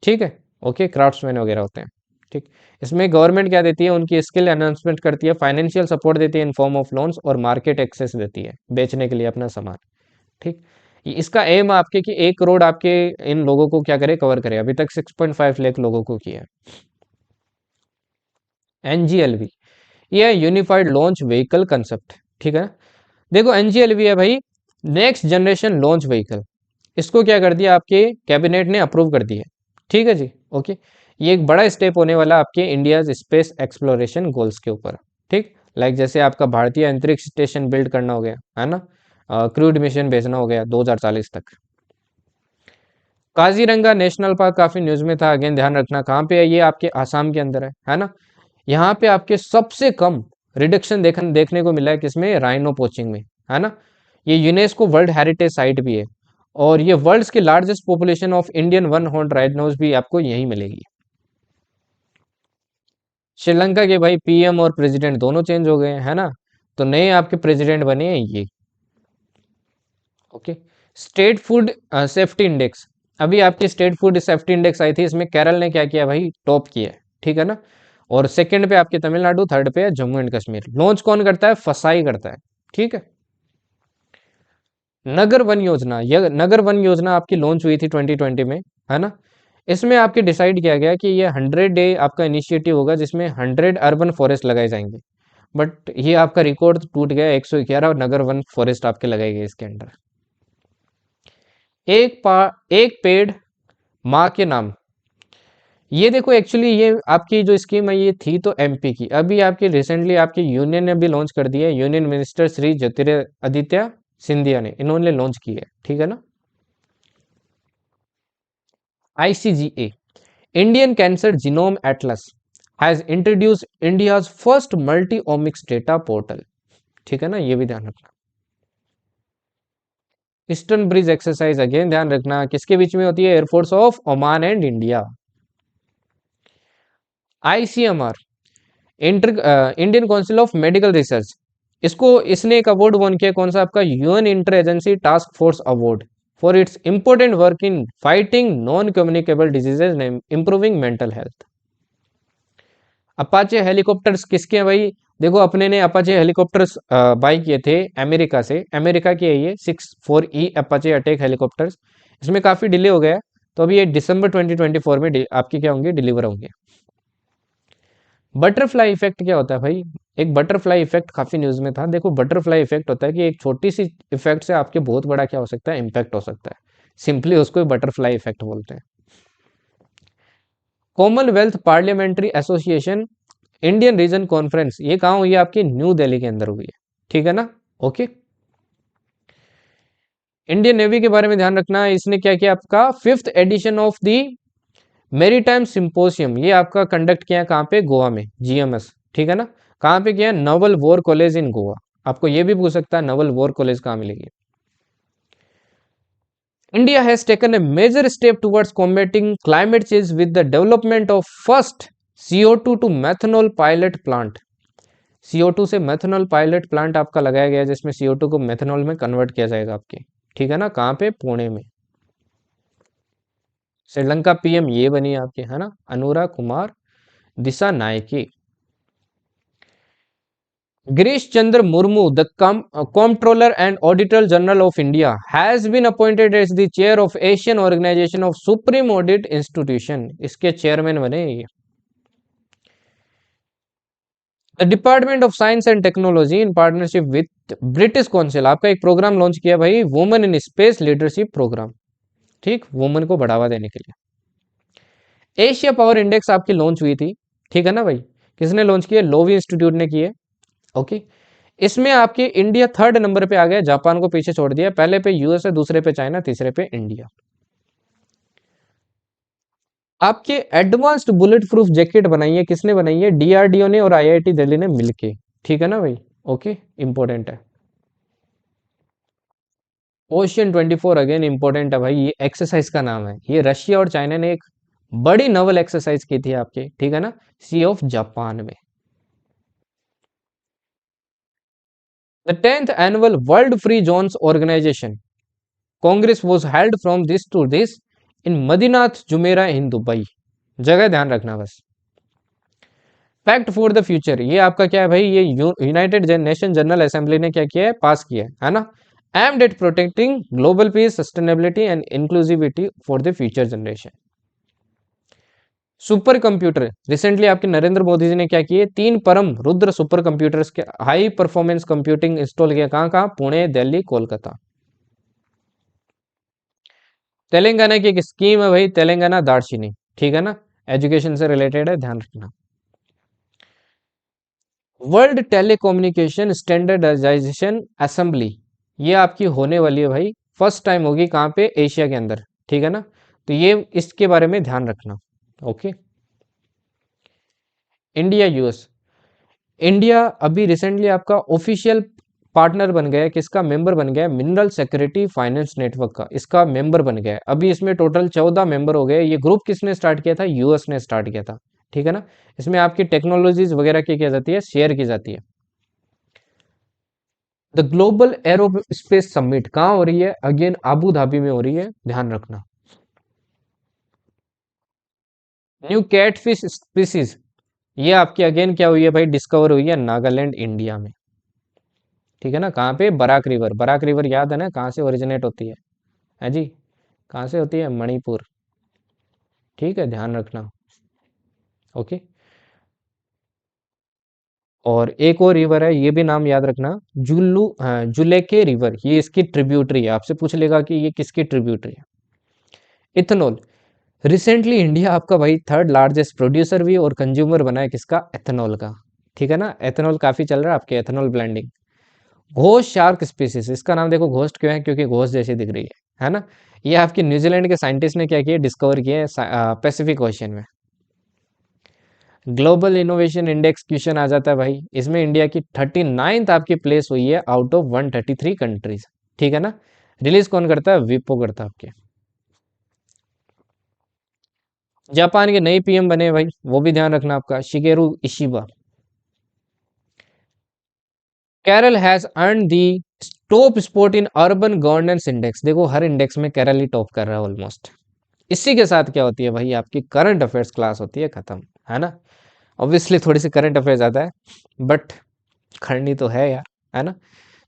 ठीक है। ओके, क्राफ्ट्समैन वगैरह होते हैं, ठीक। इसमें गवर्नमेंट क्या देती है, उनकी स्किल एनहांसमेंट करती है, फाइनेंशियल सपोर्ट देती है इन फॉर्म ऑफ लोन्स, और मार्केट एक्सेस देती है बेचने के लिए अपना सामान, ठीक। इसका एम आपके कि 1 करोड़ आपके इन लोगों को क्या करे, कवर करे। अभी तक 6.5 लाख लोगों को किया है। एनजीएलवी, ये है यूनिफाइड लॉन्च व्हीकल कंसेप्ट, ठीक है। देखो एनजीएलवी है भाई, नेक्स्ट जनरेशन लॉन्च व्हीकल, इसको क्या कर दिया आपके कैबिनेट ने अप्रूव कर दिया, ठीक है जी। ओके, ये एक बड़ा स्टेप होने वाला आपके इंडिया स्पेस एक्सप्लोरेशन गोल्स के ऊपर। ठीक, लाइक जैसे आपका भारतीय अंतरिक्ष स्टेशन बिल्ड करना हो गया है ना, क्रूड मिशन भेजना हो गया 2040 तक। काजीरंगा नेशनल पार्क काफी न्यूज में था, अगेन ध्यान रखना कहाँ पे है, ये आपके आसाम के अंदर है ना। यहाँ पे आपके सबसे कम रिडक्शन देखने को मिला है, किसमें, राइनो पोचिंग में, है ना। ये यूनेस्को वर्ल्ड हेरिटेज साइट भी है, और ये वर्ल्ड्स की largest population of Indian one horn rhinos भी आपको यहीं मिलेगी। श्रीलंका के भाई पीएम और प्रेसिडेंट दोनों चेंज हो गए हैं, है ना, तो नए आपके प्रेसिडेंट बने हैं ये। Okay, state food safety index, अभी आपकी स्टेट फूड सेफ्टी इंडेक्स आई थी, इसमें केरल ने क्या किया भाई, टॉप किया है, ठीक है ना। और सेकंड पे आपके तमिलनाडु, थर्ड पे है जम्मू एंड कश्मीर। लॉन्च कौन करता है, फसाई करता है, ठीक है। नगर वन योजना, यह नगर वन योजना आपकी लॉन्च हुई थी 2020 में, है ना। इसमें आपके डिसाइड किया गया कि ये 100 डे आपका इनिशिएटिव होगा, जिसमें 100 अर्बन फॉरेस्ट लगाए जाएंगे। बट ये आपका रिकॉर्ड टूट गया, 111 नगर वन फॉरेस्ट आपके लगाए गए इसके अंडर। एक पेड़ माँ के नाम, ये देखो एक्चुअली ये आपकी जो स्कीम है ये थी तो एमपी की, अभी आपकी रिसेंटली आपकी यूनियन ने भी लॉन्च कर दिया है, यूनियन मिनिस्टर श्री ज्योतिरादित्य सिंधिया ने, इन्होंने लॉन्च की है, ठीक है ना। ICGA, Indian cancer genome atlas, has introduce India's first multi omics data portal, ठीक है ना, ये भी ध्यान रखना। ईस्टर्न ब्रिज एक्सरसाइज, अगेन ध्यान रखना किसके बीच में होती है, air force of Oman and India. ICMR, Indian council of medical research, इसने एक अवार्ड वन किया, कौन सा आपका, UN inter agency task force award for its important work in fighting non communicable diseases and improving mental health. Apache helicopters किसके हैं भाई, देखो अपने ने अपाचे हेलीकॉप्टर्स बाई किए थे अमेरिका से, अमेरिका के है ये 64E अपाचे अटैक हेलीकॉप्टर्स, इसमें काफी डिले हो गया, तो अभी ये दिसंबर 2024 में आपके क्या होंगे, डिलीवर होंगे। बटरफ्लाई इफेक्ट क्या होता है भाई, एक बटरफ्लाई इफेक्ट काफी न्यूज में था, देखो बटरफ्लाई इफेक्ट होता है कि एक छोटी सी इफेक्ट से आपके बहुत बड़ा क्या हो सकता है, इम्पैक्ट हो सकता है, सिंपली उसको बटरफ्लाई इफेक्ट बोलते हैं। Commonwealth parliamentary association Indian reason conference, ये कहाँ हुई है, आपकी न्यू दिल्ली के अंदर हुई है, ठीक है ना। ओके, इंडियन नेवी के बारे में ध्यान रखना, इसने क्या किया, आपका 5th edition of the maritime symposium, ये आपका कंडक्ट किया है कहाँ पे, गोवा में, जीएमएस, ठीक है ना। कहाँ पे किया, Naval war college in Goa, आपको ये भी पूछ सकता है नवल वॉर कॉलेज कहाँ मिलेगी। India has taken a major step towards combating climate change with the development of first CO2 to methanol pilot plant, CO2 से मैथनॉल पायलट प्लांट आपका लगाया गया, जिसमें CO2 को मैथनॉल में कन्वर्ट किया जाएगा आपके, ठीक है ना, कहाँ पे, पुणे में। श्रीलंका पीएम ये बनी आपके, है ना, Anura Kumara Dissanayake. Girish Chandra Murmu, the comptroller and auditor general of India, has been appointed as the chair of Asian Organization of Supreme Audit Institution, इसके चेयरमैन बने ये। The department of science and technology in partnership with British council, आपका एक प्रोग्राम लॉन्च किया भाई, women in space leadership programme, ठीक, वुमेन को बढ़ावा देने के लिए। एशिया पावर इंडेक्स आपकी लॉन्च हुई थी, ठीक है ना भाई, किसने लॉन्च किया, लोवी इंस्टीट्यूट ने किए। ओके, इसमें आपके इंडिया 3rd नंबर पे आ गया, जापान को पीछे छोड़ दिया, पहले पे यूएसए, दूसरे पे चाइना, तीसरे पे इंडिया। आपके एडवांस्ड बुलेट प्रूफ जैकेट बनाई है, किसने बनाई है, डीआरडीओ ने और आईआईटी दिल्ली ने मिलके, ठीक है ना भाई। ओके, इंपॉर्टेंट है। ओशियन 24 अगेन इंपॉर्टेंट है भाई, ये एक्सरसाइज का नाम है, ये रशिया और चाइना ने एक बड़ी नवल एक्सरसाइज की थी आपके, ठीक है ना, सी ऑफ जापान में। The 10th annual world free zones organisation congress was held from this to this in Madinat Jumeirah in Dubai, जगह ध्यान रखना बस। फैक्ट फॉर द फ्यूचर, ये आपका क्या है भाई, ये यूनाइटेड नेशन जनरल असेंबली ने क्या किया है, पास किया है ना, aimed at protecting global piece, sustainability and inclusivity for the future generation. Super computer, recently आपके नरेंद्र मोदी जी ने क्या किए, 3 परम रुद्र सुपर कंप्यूटर्स के हाई परफॉर्मेंस कंप्यूटिंग इंस्टॉल किया, कहाँ कहाँ, पुणे, दिल्ली, कोलकाता। तेलंगाना की एक स्कीम है भाई, तेलंगाना दार्शनी, ठीक है ना, एजुकेशन से रिलेटेड है, ध्यान रखना। वर्ल्ड टेलीकम्युनिकेशन स्टैंडर्डाइजेशन असेंबली, ये आपकी होने वाली है भाई, फर्स्ट टाइम होगी कहाँ पे, एशिया के अंदर, ठीक है ना। तो ये इसके बारे में ध्यान रखना। ओके। इंडिया यूएस, इंडिया अभी रिसेंटली आपका ऑफिशियल पार्टनर बन गया है, किसका मेंबर बन गया है, मिनरल सिक्योरिटी फाइनेंस नेटवर्क का, इसका मेंबर बन गया है। अभी इसमें टोटल 14 मेंबर हो गए। ये ग्रुप किसने स्टार्ट किया था, यूएस ने स्टार्ट किया था, ठीक है ना। इसमें आपकी टेक्नोलॉजीज वगैरह की जाती है, शेयर की जाती है। द ग्लोबल एरोस्पेस समिट कहाँ हो रही है, अगेन आबू धाबी में हो रही है, ध्यान रखना। न्यू कैटफिश स्पीसीज, ये आपकी अगेन क्या हुई है भाई, डिस्कवर हुई है नागालैंड इंडिया में, ठीक है ना। कहाँ पे, बराक रिवर, बराक रिवर याद है ना कहाँ से ओरिजिनेट होती है जी, कहाँ से होती है, मणिपुर, ठीक है, ध्यान रखना। ओके। और एक और रिवर है, ये भी नाम याद रखना, जुलेके रिवर, ये इसकी ट्रिब्यूटरी है। आपसे पूछ लेगा कि ये किसकी ट्रिब्यूटरी है। इथेनॉल, रिसेंटली इंडिया आपका भाई थर्ड लार्जेस्ट प्रोड्यूसर भी और कंज्यूमर बना है, किसका, एथेनॉल का, ठीक है ना। एथेनॉल काफी चल रहा है आपके, ethanol blending. Ghost shark species, इसका नाम देखो घोस्ट क्यों है, क्योंकि घोस्ट जैसी दिख रही है ना। ये आपके न्यूजीलैंड के साइंटिस्ट ने क्या किया, डिस्कवर किया है पैसिफिक ओशन में। ग्लोबल इनोवेशन इंडेक्स क्वेश्चन आ जाता है भाई, इसमें इंडिया की 39th आपकी प्लेस हुई है आउट ऑफ 133 कंट्रीज, ठीक है ना। रिलीज कौन करता है, विपो करता है आपके। जापान के नए पीएम बने भाई, वो भी ध्यान रखना आपका, Shigeru Ishiba. Kerala has earn the top spot in urban governance index, देखो हर इंडेक्स में केरल ही टॉप कर रहा है ऑलमोस्ट। इसी के साथ क्या होती है भाई, आपकी करंट अफेयर्स क्लास होती है खत्म, है ना। ऑब्वियसली थोड़ी सी करंट अफेयर्स आता है, बट खड़नी तो है यार, है ना।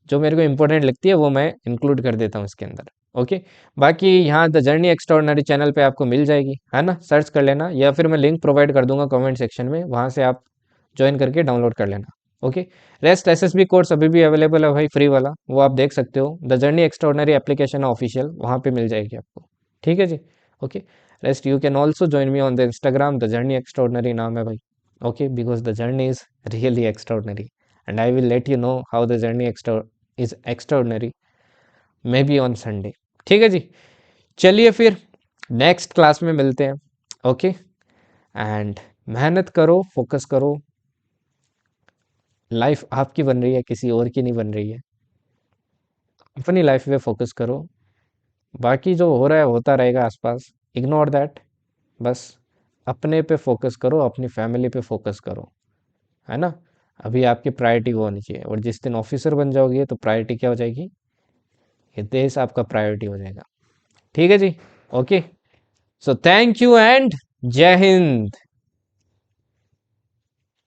जो मेरे को इंपॉर्टेंट लगती है वो मैं इंक्लूड कर देता हूँ इसके अंदर। ओके। बाकी यहाँ द जर्नी एक्स्ट्राऑर्डिनरी चैनल पे आपको मिल जाएगी, है ना, सर्च कर लेना, या फिर मैं लिंक प्रोवाइड कर दूंगा कमेंट सेक्शन में, वहाँ से आप ज्वाइन करके डाउनलोड कर लेना। ओके। रेस्ट एसएसबी कोर्स अभी भी अवेलेबल है भाई, फ्री वाला, वो आप देख सकते हो, the journey extraordinary application official, वहाँ पे मिल जाएगी आपको, ठीक है जी। Okay. Rest you can also join me on the Instagram, the journey extraordinary नाम है भाई। Okay, because the journey is really extraordinary, and I will let you know how the journey is extraordinary, may be on Sunday, ठीक है जी। चलिए फिर नेक्स्ट क्लास में मिलते हैं। ओके। एंड मेहनत करो, फोकस करो, लाइफ आपकी बन रही है, किसी और की नहीं बन रही है। अपनी लाइफ पे फोकस करो, बाकी जो हो रहा है होता रहेगा आसपास, इग्नोर दैट। बस अपने पे फोकस करो, अपनी फैमिली पे फोकस करो, है ना। अभी आपकी प्रायोरिटी वो होनी चाहिए, और जिस दिन ऑफिसर बन जाओगे तो प्रायोरिटी क्या हो जाएगी, ये देश आपका प्रायोरिटी हो जाएगा, ठीक है जी। Okay. So thank you and जय हिंद।